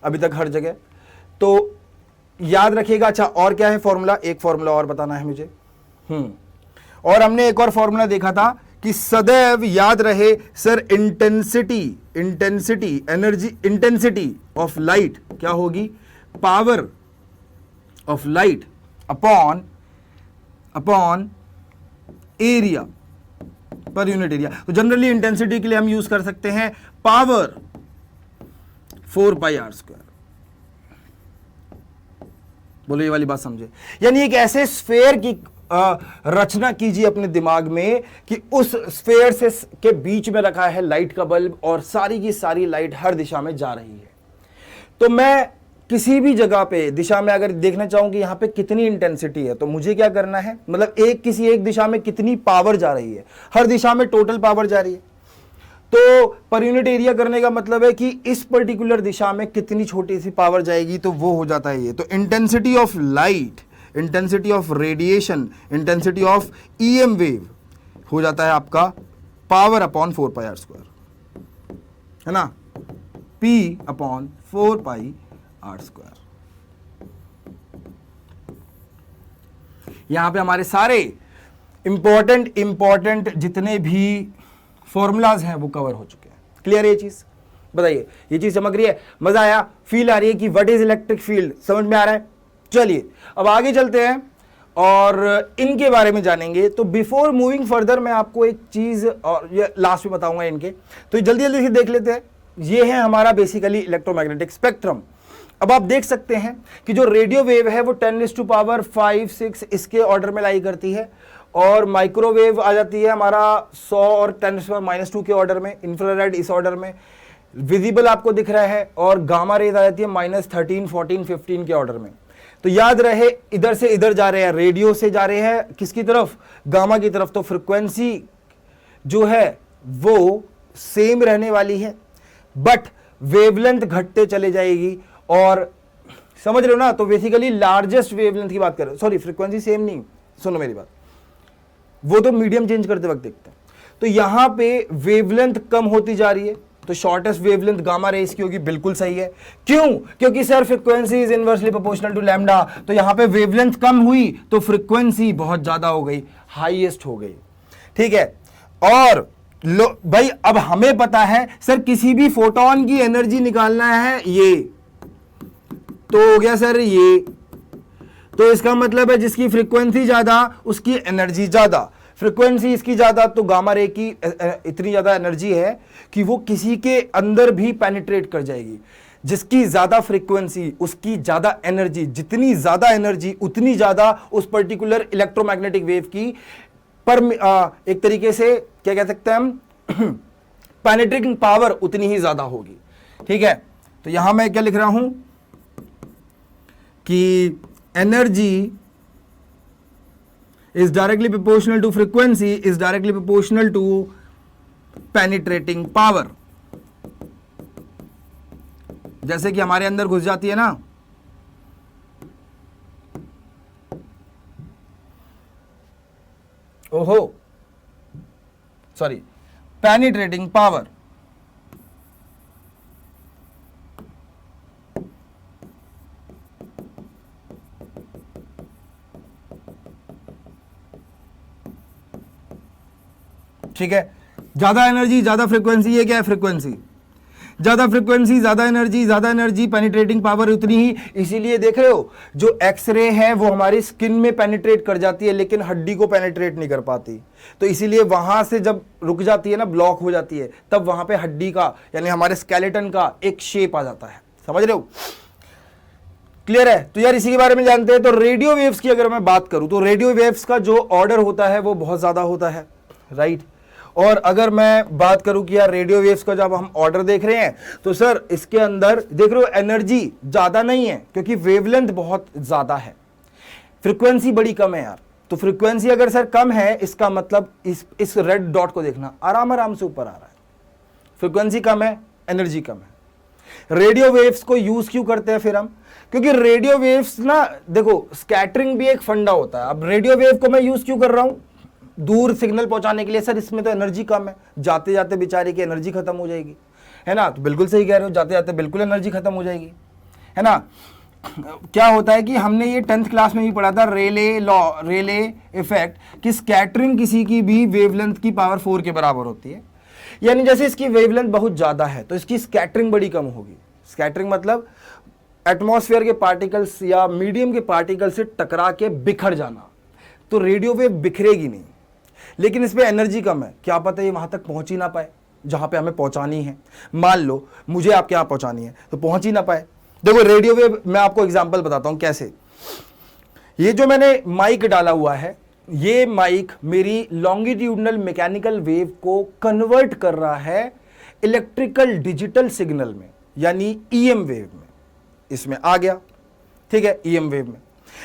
अभी तक हर जगह, तो याद रखिएगा। अच्छा और क्या है फॉर्मूला, एक फॉर्मूला और बताना है मुझे। और हमने एक और फॉर्मूला देखा था कि सदैव याद रहे sir, intensity energy, intensity of light क्या होगी, power of light upon area per unit area. तो जनरली इंटेंसिटी के लिए हम यूज कर सकते हैं पावर 4πr²। बोलो ये वाली बात समझे, यानी एक ऐसे स्फेयर की रचना कीजिए अपने दिमाग में कि उस स्फेयर से के बीच में रखा है लाइट का बल्ब और सारी की सारी लाइट हर दिशा में जा रही है। तो मैं किसी भी जगह पे दिशा में अगर देखना चाहूं कि यहां पे कितनी इंटेंसिटी है, तो मुझे क्या करना है, मतलब किसी एक दिशा में कितनी पावर जा रही है, हर दिशा में टोटल पावर जा रही है। तो पर यूनिट एरिया करने का मतलब है कि इस पर्टिकुलर दिशा में कितनी छोटी सी पावर जाएगी, तो वो हो जाता है ये। तो intensity of light, intensity of radiation, intensity of EM wave हो जाता है आपका पावर अपॉन 4πr², है ना, P अपॉन 4πr²। यहां पे हमारे सारे इंपॉर्टेंट जितने भी फॉर्मूलाज हैं वो कवर हो चुके हैं। क्लियर है ये चीज? बताइए ये चीज समझ रही है, मजा आया, फील आ रही है कि व्हाट इज इलेक्ट्रिक फील्ड, समझ में आ रहा है? चलिए अब आगे चलते हैं और इनके बारे में जानेंगे। तो बिफोर मूविंग फर्दर मैं आपको एक चीज और ये लास्ट में बताऊंगा इनके, तो जल्दी जल्दी से देख लेते हैं। ये है हमारा बेसिकली इलेक्ट्रोमैग्नेटिक स्पेक्ट्रम। अब आप देख सकते हैं कि जो रेडियो वेव है वो 10⁵ इसके ऑर्डर में लाई करती है, और माइक्रोवेव आ जाती है हमारा 100 और 10⁻² के ऑर्डर में, इंफ्रारेड इस ऑर्डर में, विजिबल आपको दिख रहा है, और गामा रेज आ जाती है -13, 14, 15 के ऑर्डर में। तो याद रहे इधर से इधर जा रहे हैं, रेडियो से जा रहे हैं किसकी तरफ, गामा की तरफ। तो फ्रिक्वेंसी जो है वो सेम रहने वाली है, बट वेवलेंथ घटते चले जाएगी। और समझ रहे हो ना, तो बेसिकली लार्जेस्ट वेवलेंथ की बात कर रहे हो, सॉरी फ्रीक्वेंसी सेम नहीं, सुनो मेरी बात, वो तो मीडियम चेंज करते वक्त देखते हैं। तो यहां पे वेवलेंथ कम होती जा रही है, तो शॉर्टेस्ट वेवलेंथ गामा रेस की होगी, बिल्कुल सही है। क्यों? क्योंकि sir frequency is inversely proportional to lambda, तो यहां पे वेवलेंथ कम हुई तो फ्रीक्वेंसी बहुत ज्यादा हो गई, हाईएस्ट हो गई। ठीक है, और लो भाई अब हमें पता है सर किसी भी फोटोन की एनर्जी निकालना है, ये तो हो गया सर ये, तो इसका मतलब है जिसकी फ्रीक्वेंसी ज्यादा उसकी एनर्जी ज्यादा, फ्रीक्वेंसी इसकी ज्यादा तो गामा रे की इतनी ज्यादा एनर्जी है कि वो किसी के अंदर भी पेनिट्रेट कर जाएगी। जिसकी ज्यादा फ्रीक्वेंसी उसकी ज्यादा एनर्जी, जितनी ज्यादा एनर्जी उतनी ज्यादा उस पर्टिकुलर इलेक्ट्रोमैग्नेटिक वेव की पर एक तरीके से क्या कह सकते हैं हम पेनिट्रेटिंग पावर उतनी ही ज्यादा होगी। ठीक है, तो यहां मैं क्या लिख रहा हूं कि energy is directly proportional to frequency is directly proportional to penetrating power। जैसे कि हमारे अंदर घुस जाती है ना, ओहो सॉरी, penetrating power, ठीक है, ज्यादा एनर्जी ज्यादा फ्रीक्वेंसी, ये क्या है फ्रीक्वेंसी, ज्यादा फ्रीक्वेंसी ज्यादा एनर्जी पेनिट्रेटिंग पावर उतनी ही। इसीलिए देख रहे हो जो एक्सरे है वो हमारी स्किन में पेनिट्रेट कर जाती है लेकिन हड्डी को पेनिट्रेट नहीं कर पाती, तो इसीलिए वहां से जब रुक जाती है ना, ब्लॉक हो जाती है, तब वहां पे हड्डी का यानी हमारे स्केलेटन का एक शेप आ जाता है। समझ रहे हो? क्लियर है? तो यार इसी के बारे में जानते हैं। तो रेडियो वेव्स की अगर मैं बात करूं तो रेडियो वेव्स का जो ऑर्डर होता है वो बहुत ज्यादा होता है, राइट। और अगर मैं बात करूं कि यार रेडियो वेव्स का जब हम ऑर्डर देख रहे हैं तो सर इसके अंदर देख रहे हो एनर्जी ज्यादा नहीं है क्योंकि वेवलेंथ बहुत ज्यादा है, फ्रीक्वेंसी बड़ी कम है यार। तो फ्रीक्वेंसी अगर सर कम है इसका मतलब इस रेड डॉट को देखना, आराम आराम से ऊपर आ रहा है। फ्रीक्वेंसी कम है, एनर्जी कम है। रेडियो वेव्स को यूज क्यों करते हैं फिर हम? क्योंकि रेडियो वेव्स ना देखो स्कैटरिंग भी एक फंडा होता है। अब रेडियो वेव को मैं यूज क्यों कर रहा हूं? दूर सिग्नल पहुंचाने के लिए। सर इसमें तो एनर्जी कम है, जाते जाते बेचारे की एनर्जी खत्म हो जाएगी, है ना? तो बिल्कुल सही कह रहे हो, जाते जाते बिल्कुल एनर्जी खत्म हो जाएगी, है ना? क्या होता है कि हमने ये 10th क्लास में भी पढ़ा था, रेले लॉ, रेले इफेक्ट, कि स्कैटरिंग किसी की भी वेवलेंथ की पावर 4 के बराबर होती है। यानी जैसे इसकी वेवलेंथ बहुत ज्यादा है तो इसकी स्कैटरिंग बड़ी कम होगी। स्कैटरिंग मतलब एटमॉस्फेयर के पार्टिकल्स या मीडियम के पार्टिकल से टकरा के बिखर जाना। तो रेडियो वेव बिखरेगी नहीं, लेकिन इसमें एनर्जी कम है। क्या पता ये वहां तक पहुंच ही ना पाए जहां पे हमें पहुंचानी है। मान लो मुझे आपके यहां पहुंचानी है तो पहुंच ही ना पाए। देखो रेडियो वेव, मैं आपको एग्जांपल बताता हूं कैसे। ये जो मैंने माइक डाला हुआ है, ये माइक मेरी लॉन्गिट्यूडनल मैकेनिकल वेव को कन्वर्ट कर रहा है इलेक्ट्रिकल डिजिटल सिग्नल में, यानी ईएम वेव में। इसमें आ गया, ठीक है, ईएम वेव में।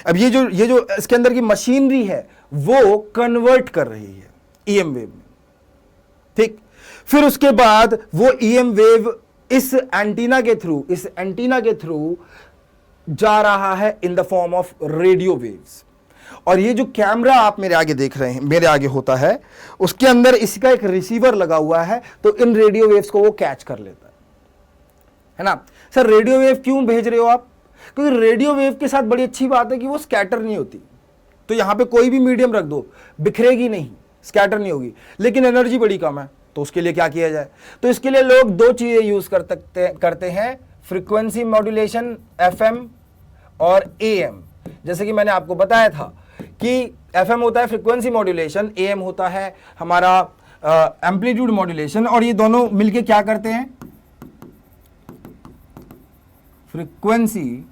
अब ये जो इसके अंदर की मशीनरी है वो कन्वर्ट कर रही है ईएम वेव में, ठीक। फिर उसके बाद वो ईएम वेव इस एंटीना के थ्रू जा रहा है in the form of radio waves. और ये जो कैमरा आप मेरे आगे देख रहे हैं, मेरे आगे होता है, उसके अंदर इसका एक रिसीवर लगा हुआ है, तो इन रेडियो वेव्स को वो कैच कर लेता है ना। सर रेडियो वेव क्यों भेज रहे हो आप? क्योंकि रेडियो वेव के साथ बड़ी अच्छी बात है कि वो स्कैटर नहीं होती। तो यहां पे कोई भी मीडियम रख दो, बिखरेगी नहीं, स्कैटर नहीं होगी, लेकिन एनर्जी बड़ी कम है। तो उसके लिए क्या किया जाए? तो इसके लिए लोग दो चीजें यूज करते हैं, फ्रीक्वेंसी मॉड्यूलेशन, एफएम और एएम। जैसे कि मैंने आपको बताया था कि एफएम होता है फ्रीक्वेंसी मॉड्यूलेशन, एएम होता है हमारा एम्पलीट्यूड मॉड्यूलेशन। और ये दोनों मिलके क्या करते हैं? Frequency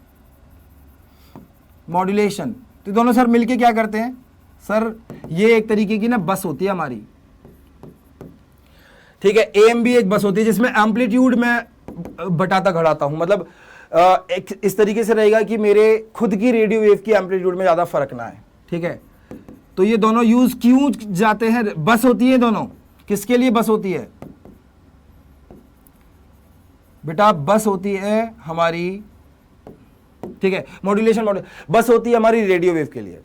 modulation. तो दोनों सर मिलके क्या करते हैं? सर ये एक तरीके की ना बस होती है हमारी, ठीक है। एएम भी एक बस होती है जिसमें एम्पलीट्यूड में बटाता घटाता हूं, मतलब एक इस तरीके से रहेगा कि मेरे खुद की रेडियो वेव की एम्पलीट्यूड में ज्यादा फर्क ना है, ठीक है। तो ये दोनों यूज क्यों जाते हैं? बस होती है दोनों। किसके लिए बस होती है बेटा? बस होती है हमारी, ठीक है, मॉड्यूलेशन बस होती है हमारी रेडियो वेव के लिए।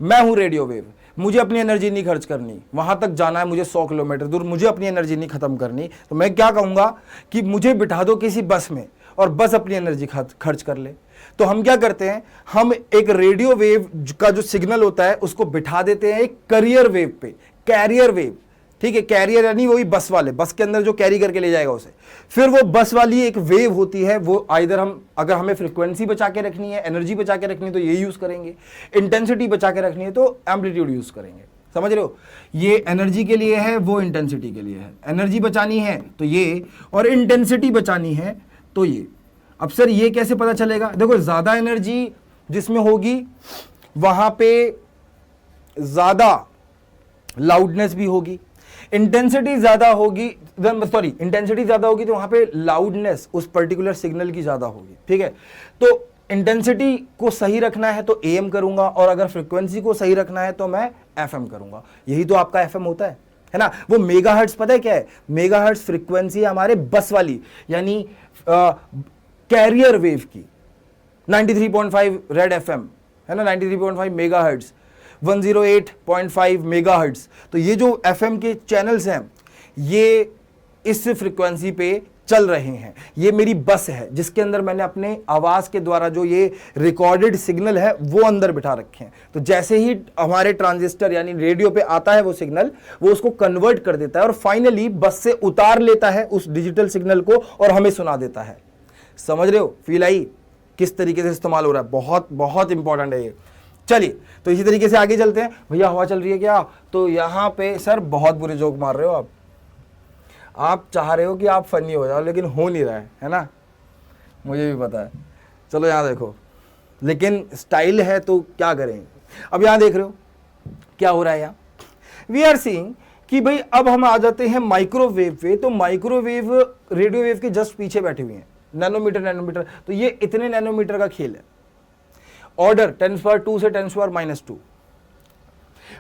मैं हूं रेडियो वेव, मुझे अपनी एनर्जी नहीं खर्च करनी, वहां तक जाना है मुझे 100 किलोमीटर दूर, मुझे अपनी एनर्जी नहीं खत्म करनी। तो मैं क्या कहूंगा कि मुझे बिठा दो किसी बस में और बस अपनी एनर्जी खर्च कर ले। तो हम क्या करते हैं, हम एक रेडियो वेव का जो सिग्नल होता है उसको बिठा देते हैं एक कैरियर वेव पे, कैरियर वेव, ठीक है। कैरियर यानी वही बस वाले, बस के अंदर जो कैरी करके ले जाएगा उसे। फिर वो बस वाली एक वेव होती है, वो आइदर हम, अगर हमें फ्रीक्वेंसी बचा के रखनी है, एनर्जी बचा के रखनी है तो ये यूज करेंगे, इंटेंसिटी बचा के रखनी है तो एम्पलीट्यूड यूज करेंगे। समझ रहे हो? ये एनर्जी के लिए है, वो इंटेंसिटी के लिए है। एनर्जी बचानी है तो ये, और इंटेंसिटी बचानी है तो ये। अब सर ये कैसे पता चलेगा? देखो ज्यादा एनर्जी जिसमें होगी वहां पे ज्यादा लाउडनेस भी होगी, इंटेंसिटी ज्यादा होगी, इंटेंसिटी ज्यादा होगी तो वहां पे लाउडनेस उस पर्टिकुलर सिग्नल की ज्यादा होगी, ठीक है। तो इंटेंसिटी को सही रखना है तो एएम करूंगा, और अगर फ्रीक्वेंसी को सही रखना है तो मैं एफएम करूंगा। यही तो आपका एफएम होता है ना। वो मेगाहर्ट्ज पता है क्या है? मेगाहर्ट्ज फ्रीक्वेंसी हमारे बस वाली, यानी कैरियर वेव की। 93.5 रेड एफएम है ना, 93.5 मेगाहर्ट्ज, 108.5 मेगाहर्ट्ज। तो ये जो एफएम के चैनल्स हैं ये इस फ्रीक्वेंसी पे चल रहे हैं। ये मेरी बस है जिसके अंदर मैंने अपने आवाज के द्वारा जो ये रिकॉर्डेड सिग्नल है वो अंदर बिठा रखे हैं। तो जैसे ही हमारे ट्रांजिस्टर यानी रेडियो पे आता है वो सिग्नल, वो उसको कन्वर्ट कर देता है और फाइनली बस से उतार लेता है उस डिजिटल सिग्नल को और हमें सुना देता है। समझ रहे हो? फील आई किस तरीके से इस्तेमाल हो रहा है? बहुत बहुत इंपॉर्टेंट है ये। चलिए तो इसी तरीके से आगे चलते हैं। भैया हवा चल रही है क्या? तो यहां पे सर बहुत बुरे जोक मार रहे हो आप चाह रहे हो कि आप फनी हो जाओ लेकिन हो नहीं रहा है ना, मुझे भी पता है। चलो यहां देखो, लेकिन स्टाइल है तो क्या करें। अब यहां देख रहे हो क्या हो रहा है? यहां वी आर सीइंग कि भाई अब हम आ जाते हैं माइक्रोवेव पे। तो माइक्रोवेव रेडियो वेव के जस्ट पीछे बैठे हुए हैं, नैनोमीटर। तो ये इतने नैनोमीटर का खेल है। ऑर्डर 10⁻² से 10⁻²।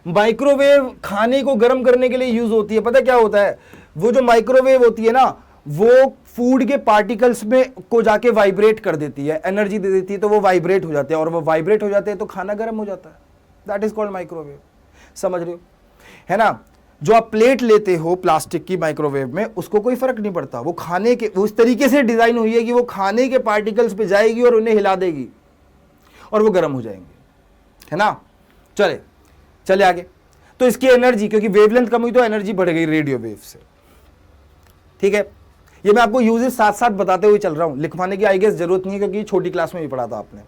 माइक्रोवेव खाने को गर्म करने के लिए यूज होती है। पता क्या होता है, वो जो माइक्रोवेव होती है ना, वो फूड के पार्टिकल्स में को जाके वाइब्रेट कर देती है, एनर्जी दे देती है, तो वो वाइब्रेट हो जाते हैं, और वो वाइब्रेट हो जाते हैं तो खाना गर्म हो जाता है। That is called microwave. समझ रहे हो, है ना। जो आप प्लेट लेते हो प्लास्टिक की माइक्रोवेव में, उसको कोई फर्क नहीं पड़ता, वो खाने के, वो उस तरीके से डिजाइन हुई है कि वो खाने के पार्टिकल्स पे जाएगी और उन्हें हिला देगी और वो गर्म हो जाएंगे, है ना। चले आगे। तो इसकी एनर्जी, क्योंकि वेवलेंथ कम हुई तो एनर्जी बढ़ गई रेडियो वेव से, ठीक है। ये मैं आपको यूजेस साथ साथ बताते हुए चल रहा हूं, लिखवाने की आई गेस जरूरत नहीं है, क्योंकि छोटी क्लास में भी पढ़ा था आपने।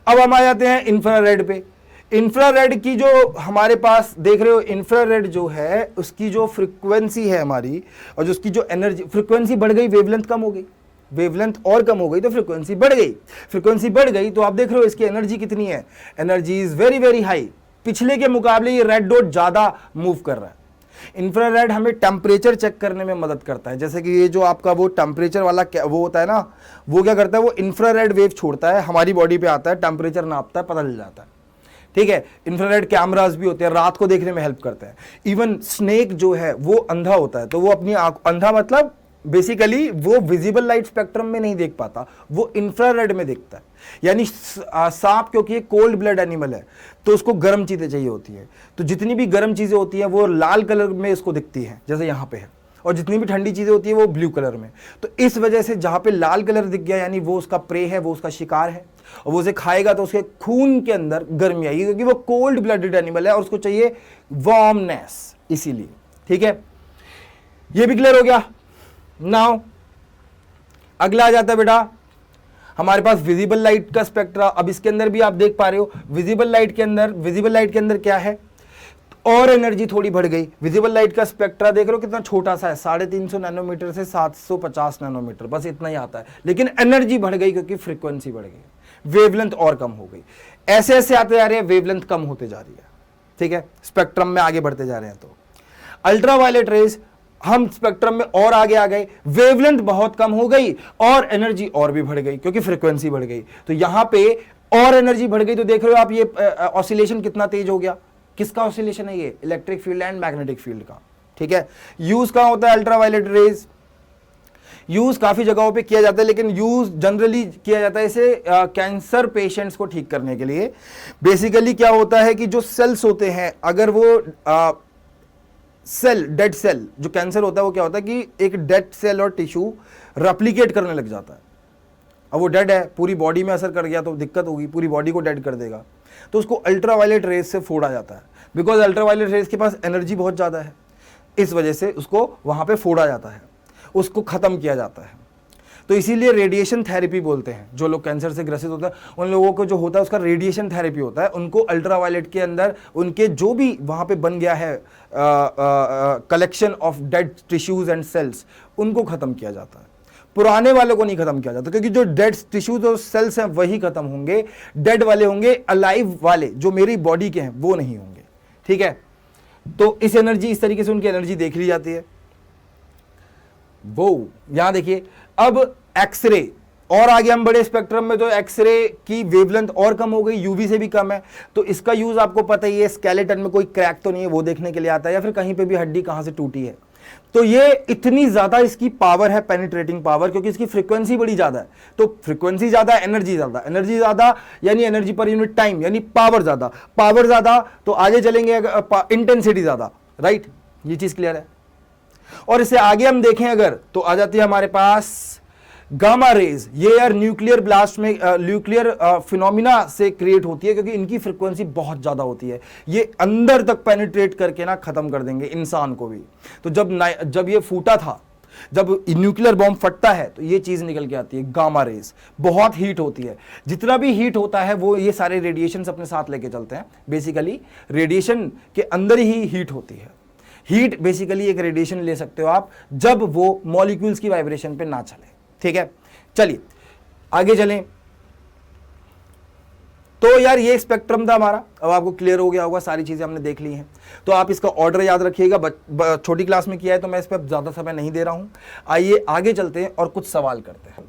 अब हम आ जाते हैं इंफ्रारेड पे। इंफ्रारेड की जो हमारे पास देख रहे हो, इंफ्रारेड जो है उसकी जो फ्रीक्वेंसी है हमारी, और जो उसकी जो एनर्जी, फ्रीक्वेंसी बढ़ गई, वेवलेंथ कम हो गई, वेवलेंथ और कम हो गई तो फ्रीक्वेंसी बढ़ गई। फ्रीक्वेंसी बढ़ गई तो आप देख रहे हो इसकी एनर्जी कितनी है, energy is very very high. पिछले के मुकाबले ये रेड डॉट ज्यादा मूव कर रहा है। इंफ्रारेड हमें टेम्परेचर चेक करने में मदद करता है, जैसे कि ये जो आपका वो टेम्परेचर वाला वो होता है ना, वो क्या करता है, वो इंफ्रारेड वेव छोड़ता है, हमारी बॉडी पे आता है, टेम्परेचर नापता है, पता चल जाता है, ठीक है। इंफ्रारेड कैमरास भी होते हैं, रात को देखने में हेल्प करते हैं। इवन स्नेक जो है वो अंधा होता है, तो वो अपनी आंख, अंधा मतलब बेसिकली वो विजिबल लाइट स्पेक्ट्रम में नहीं देख पाता, वो इंफ्रारेड में देखता है। यानी सांप, क्योंकि कोल्ड ब्लड एनिमल है, तो उसको गर्म चीजें चाहिए होती है, तो जितनी भी गर्म चीजें होती हैं वो लाल कलर में इसको दिखती हैं, जैसे यहाँ पे है, और जितनी भी ठंडी चीजें होती है वो ब्लू कलर में। तो इस वजह से जहां पे लाल कलर दिख गया, यानी वो उसका प्रे है, वो उसका शिकार है, और वो उसे खाएगा तो उसके खून के अंदर गर्मी आएगी, क्योंकि वो कोल्ड ब्लडेड एनिमल है और उसको चाहिए वार्मनेस, इसीलिए, ठीक है। ये भी क्लियर हो गया। नाउ अगला आ जाता है बेटा हमारे पास विजिबल लाइट का स्पेक्ट्रा। अब इसके अंदर भी आप देख पा रहे हो, विजिबल लाइट के अंदर क्या है, और एनर्जी थोड़ी बढ़ गई। विजिबल लाइट का स्पेक्ट्रा देख रहे हो कितना छोटा सा है, 350 नैनोमीटर से 750 नैनोमीटर, बस इतना ही आता है, लेकिन एनर्जी बढ़ गई क्योंकि फ्रीक्वेंसी बढ़ गई, वेवलेंथ और कम हो गई। ऐसे ऐसे आते जा रहे हैं, वेवलेंथ कम होते जा रही है, ठीक है, स्पेक्ट्रम में आगे बढ़ते जा रहे हैं। तो अल्ट्रावायलेट रेज, हम स्पेक्ट्रम में और आगे आ गए, वेवलेंथ बहुत कम हो गई और एनर्जी और भी बढ़ गई क्योंकि फ्रीक्वेंसी बढ़ गई। तो यहां पे और एनर्जी बढ़ गई, तो देख रहे हो आप ये ऑसिलेशन कितना तेज हो गया। किसका ऑसिलेशन है ये, electric field and magnetic field का, ठीक है। यूज कहां होता है अल्ट्रावायलेट रेज, यूज काफी जगहों पे किया जाता है, लेकिन यूज जनरली किया जाता है इसे कैंसर पेशेंट्स को ठीक करने के लिए। बेसिकली क्या होता है कि जो सेल्स होते हैं, अगर वो सेल, डेड सेल, जो कैंसर होता है वो क्या होता है कि एक डेड सेल और टिश्यू रेप्लिकेट करने लग जाता है। अब वो डेड है, पूरी बॉडी में असर कर गया तो दिक्कत होगी, पूरी बॉडी को डेड कर देगा, तो उसको अल्ट्रावायलेट रेज से फोड़ा जाता है। बिकॉज अल्ट्रावायलेट रेज के पास एनर्जी बहुत ज़्यादा है, इस वजह से उसको वहाँ पे फोड़ा जाता है, उसको ख़त्म किया जाता है। तो इसीलिए रेडिएशन थेरेपी बोलते हैं, जो लोग कैंसर से ग्रसित होता है उन लोगों को जो होता है उसका रेडिएशन थेरेपी होता है। उनको अल्ट्रावायलेट के अंदर उनके जो भी वहाँ पे बन गया है collection of dead tissues and cells, उनको ख़त्म किया जाता है। पुराने वालों को नहीं खत्म किया जाता, क्योंकि जो डेड टिश्यूज और सेल्स हैं वही खत्म होंगे, डेड वाले होंगे, अलाइव वाले जो मेरी बॉडी के हैं वो नहीं होंगे, ठीक है। तो इस एनर्जी, इस तरीके से उनकी एनर्जी देख ली जाती है। वो यहां देखिए, अब एक्सरे, और आगे हम बड़े स्पेक्ट्रम में, तो एक्सरे की वेवलेंथ और कम हो गई, यूवी से भी कम है, तो इसका यूज आपको पता ही है, स्केलेटन में कोई क्रैक तो नहीं है वो देखने के लिए आता है, या फिर कहीं पे भी हड्डी कहां से टूटी है। तो ये इतनी ज्यादा इसकी पावर है, पेनिट्रेटिंग पावर, क्योंकि इसकी फ्रीक्वेंसी बड़ी ज्यादा है। तो फ्रीक्वेंसी ज्यादा, एनर्जी ज्यादा, एनर्जी ज्यादा यानी एनर्जी पर यूनिट टाइम, यानी पावर ज्यादा, पावर ज्यादा तो आगे चलेंगे इंटेंसिटी ज्यादा, राइट, ये चीज क्लियर है। और इससे आगे हम देखें अगर, तो आ जाती है हमारे पास गामा रेज। ये यार न्यूक्लियर ब्लास्ट में, न्यूक्लियर फिनोमिना से क्रिएट होती है, क्योंकि इनकी फ्रीक्वेंसी बहुत ज्यादा होती है, ये अंदर तक पेनिट्रेट करके ना खत्म कर देंगे इंसान को भी। तो जब ये फूटा था, जब न्यूक्लियर बॉम्ब फटता है, तो ये चीज निकल के आती है गामा रेज, बहुत हीट होती है। जितना भी हीट होता है वो ये सारे रेडिएशन अपने साथ लेके चलते हैं। बेसिकली रेडिएशन के अंदर ही हीट होती है। हीट बेसिकली एक रेडिएशन ले सकते हो आप, जब वो मॉलिक्यूल्स की वाइब्रेशन पे ना चले, ठीक है। चलिए आगे चलें। तो यार ये स्पेक्ट्रम था हमारा, अब आपको क्लियर हो गया होगा, सारी चीजें हमने देख ली हैं। तो आप इसका ऑर्डर याद रखिएगा, छोटी क्लास में किया है तो मैं इस पर ज्यादा समय नहीं दे रहा हूं। आइए आगे चलते हैं और कुछ सवाल करते हैं।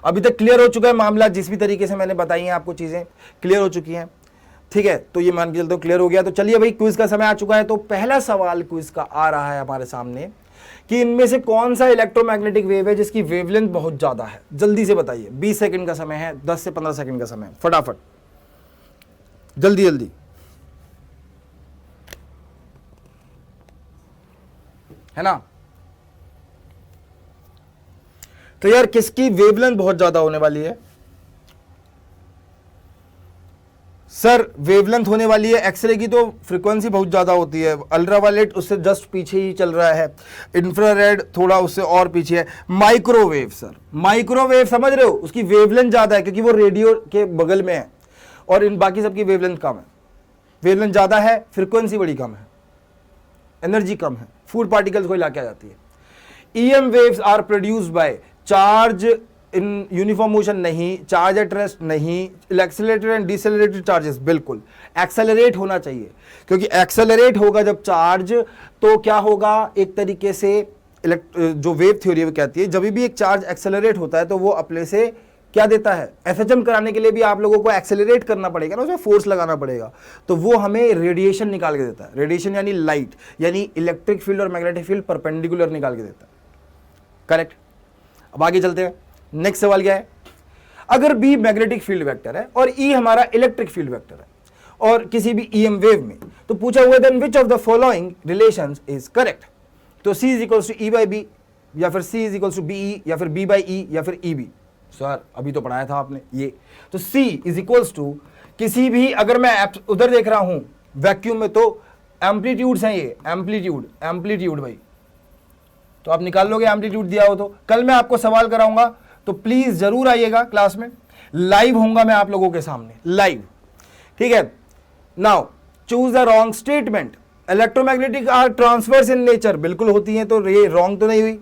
अभी तक क्लियर हो चुका है मामला, जिस भी तरीके से मैंने बताई है आपको चीजें क्लियर हो चुकी हैं, ठीक है। तो ये मान के चलते हो क्लियर हो गया। तो चलिए भाई, क्विज का समय आ चुका है। तो पहला सवाल क्विज का आ रहा है हमारे सामने कि इनमें से कौन सा इलेक्ट्रोमैग्नेटिक वेव है जिसकी वेवलेंथ बहुत ज्यादा है। जल्दी से बताइए, 20 सेकंड का समय है, 10 से 15 सेकंड का समय है, फटाफट जल्दी जल्दी। है ना? तो यार किसकी वेवलेंथ बहुत ज्यादा होने वाली है? सर वेवलेंथ होने वाली है एक्सरे की, तो फ्रीक्वेंसी बहुत ज्यादा होती है। अल्ट्रावायलेट उससे जस्ट पीछे ही चल रहा है, इंफ्रारेड थोड़ा उससे और पीछे है। माइक्रोवेव, सर माइक्रोवेव समझ रहे हो, उसकी वेवलेंथ ज्यादा है क्योंकि वो रेडियो के बगल में है, और इन बाकी सबकी वेवलेंथ कम है। वेवलेंथ ज्यादा है, फ्रीक्वेंसी बड़ी कम है, एनर्जी कम है, फूड पार्टिकल्स को हिला के आ जाती है। EM waves are produced by charge in uniform motion, नहीं। चार्ज एट रेस्ट, नहीं। एक्सेलरेटेड एंड डिसेलरेटेड चार्जेस, बिल्कुल एक्सेलरेट होना चाहिए, क्योंकि एक्सेलरेट होगा जब चार्ज, तो क्या होगा, एक तरीके से जो वेव थ्योरी वो कहती है जब भी एक चार्ज एक्सेलरेट होता है तो वो अपने से क्या देता है, एफएचएम कराने के लिए भी आप लोगों को एक्सेलरेट करना पड़ेगा ना, उसमें फोर्स लगाना पड़ेगा, तो वो हमें रेडिएशन निकाल के देता है। रेडिएशन यानी लाइट, यानी इलेक्ट्रिक फील्ड और मैग्नेटिक फील्ड परपेंडिकुलर निकाल के देता है। करेक्ट। अब आगे चलते हैं, नेक्स्ट सवाल क्या है। अगर बी मैग्नेटिक फील्ड वेक्टर है और ई हमारा इलेक्ट्रिक फील्ड वेक्टर है और किसी भी ईएम वेव में, तो पूछा हुआ then which of the following relations is correct. तो C is equals to E by B, या फिर C is equals to B E, या फिर बी बाई ई, या फिर ई बी। सर अभी तो पढ़ाया था आपने ये। तो सी इज इक्वल्स टू किसी भी, अगर मैं उधर देख रहा हूं वैक्यूम में, तो एम्पलीट्यूड्स हैं ये, एम्पलीट्यूड भाई, तो आप निकाल लोगे एम्पलीट्यूड दिया हो तो। कल मैं आपको सवाल कराऊंगा, तो प्लीज जरूर आइएगा क्लास में, लाइव होऊंगा मैं आप लोगों के सामने लाइव, ठीक है। Now choose the wrong statement. Electromagnetic are transverse in nature, बिल्कुल होती हैं, तो ये रॉन्ग तो नहीं हुई।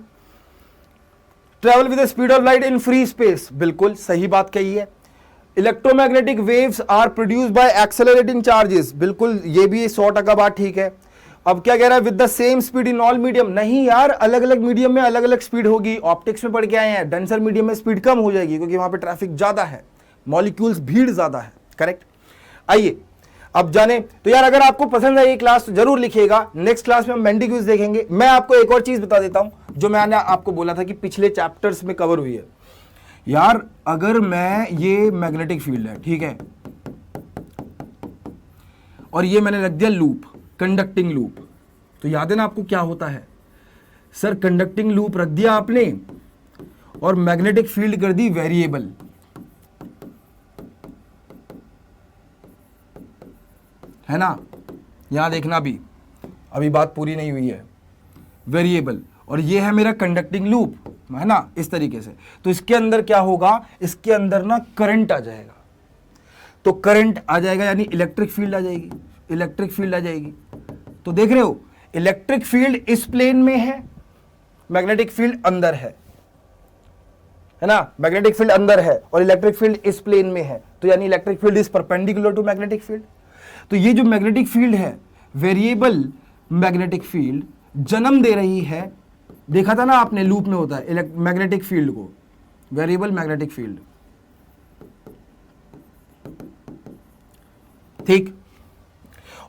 Travel with the speed of light in free space, बिल्कुल सही बात कही है। Electromagnetic waves are produced by accelerating charges, बिल्कुल ये भी 100% बात ठीक है। अब क्या कह रहा है, with the same speed in all medium, नहीं यार, अलग अलग मीडियम में अलग अलग स्पीड होगी। ऑप्टिक्स में पढ़ के आए हैं, डेंसर मीडियम में स्पीड कम हो जाएगी क्योंकि वहां पे ट्रैफिक ज्यादा है, मॉलिक्यूल्स भीड़ ज्यादा है। करेक्ट। आइए अब जाने, तो यार अगर आपको पसंद है ये क्लास तो जरूर लिखिएगा। नेक्स्ट क्लास में हम मेंडी क्विज देखेंगे। मैं आपको एक और चीज बता देता हूं जो मैंने आपको बोला था कि पिछले चैप्टर्स में कवर हुई है। यार अगर मैं, ये मैग्नेटिक फील्ड है, ठीक है, और ये मैंने रख दिया लूप, कंडक्टिंग लूप, तो याद है ना आपको क्या होता है सर, कंडक्टिंग लूप रख दिया आपने और मैग्नेटिक फील्ड कर दी वेरिएबल, है ना। यहां देखना भी, अभी बात पूरी नहीं हुई है, वेरिएबल, और ये है मेरा कंडक्टिंग लूप, है ना, इस तरीके से। तो इसके अंदर क्या होगा, इसके अंदर ना करंट आ जाएगा, तो करंट आ जाएगा यानी इलेक्ट्रिक फील्ड आ जाएगी, इलेक्ट्रिक फील्ड आ जाएगी। तो देख रहे हो, इलेक्ट्रिक फील्ड इस प्लेन में है, मैग्नेटिक फील्ड अंदर है ना, मैग्नेटिक फील्ड अंदर है और इलेक्ट्रिक फील्ड इस प्लेन में है, तो यानी electric field is perpendicular to magnetic field. तो ये जो मैग्नेटिक फील्ड है, वेरिएबल मैग्नेटिक फील्ड जन्म दे रही है, देखा था ना आपने, लूप में होता है मैग्नेटिक फील्ड को, वेरिएबल मैग्नेटिक फील्ड, ठीक।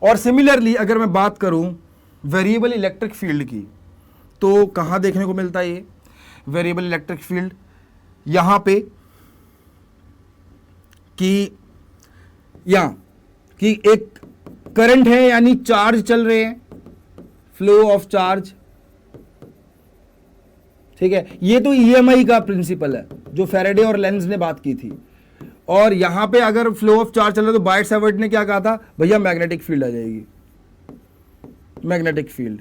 और सिमिलरली अगर मैं बात करूं वेरिएबल इलेक्ट्रिक फील्ड की, तो कहां देखने को मिलता है ये वेरिएबल इलेक्ट्रिक फील्ड, यहां पे कि यहां कि एक करंट है यानी चार्ज चल रहे हैं, फ्लो ऑफ चार्ज, ठीक है। ये तो ईएमआई का प्रिंसिपल है जो फैराडे और लेंज ने बात की थी। और यहां पे अगर फ्लो ऑफ चार्ज चल रहा है तो बायट सावर्ट ने क्या कहा था, भैया मैग्नेटिक फील्ड आ जाएगी, मैग्नेटिक फील्ड।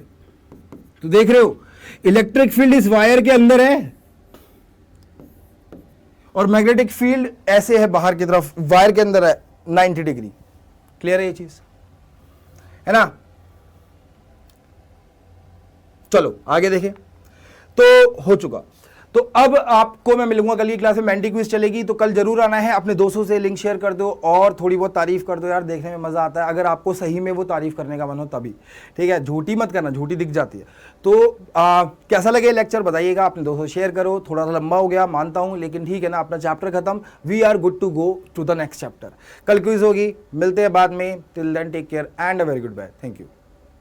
तो देख रहे हो, इलेक्ट्रिक फील्ड इस वायर के अंदर है और मैग्नेटिक फील्ड ऐसे है बाहर की तरफ, वायर के अंदर है 90 डिग्री। क्लियर है ये चीज, है ना। चलो आगे देखें, तो हो चुका। तो अब आपको मैं मिलूंगा कल की क्लास में, मेंटी क्विज चलेगी, तो कल जरूर आना है। अपने दोस्तों से लिंक शेयर कर दो और थोड़ी बहुत तारीफ कर दो यार, देखने में मजा आता है, अगर आपको सही में वो तारीफ करने का मन हो तभी, ठीक है, झूठी मत करना, झूठी दिख जाती है। तो कैसा लगे लेक्चर बताइएगा, अपने दोस्तों से शेयर करो। थोड़ा सा लंबा हो गया मानता हूं, लेकिन ठीक है ना, अपना चैप्टर खत्म, we are good to go to the next chapter. कल क्विज होगी, मिलते हैं बाद में, till then take care and a very good bye, thank you.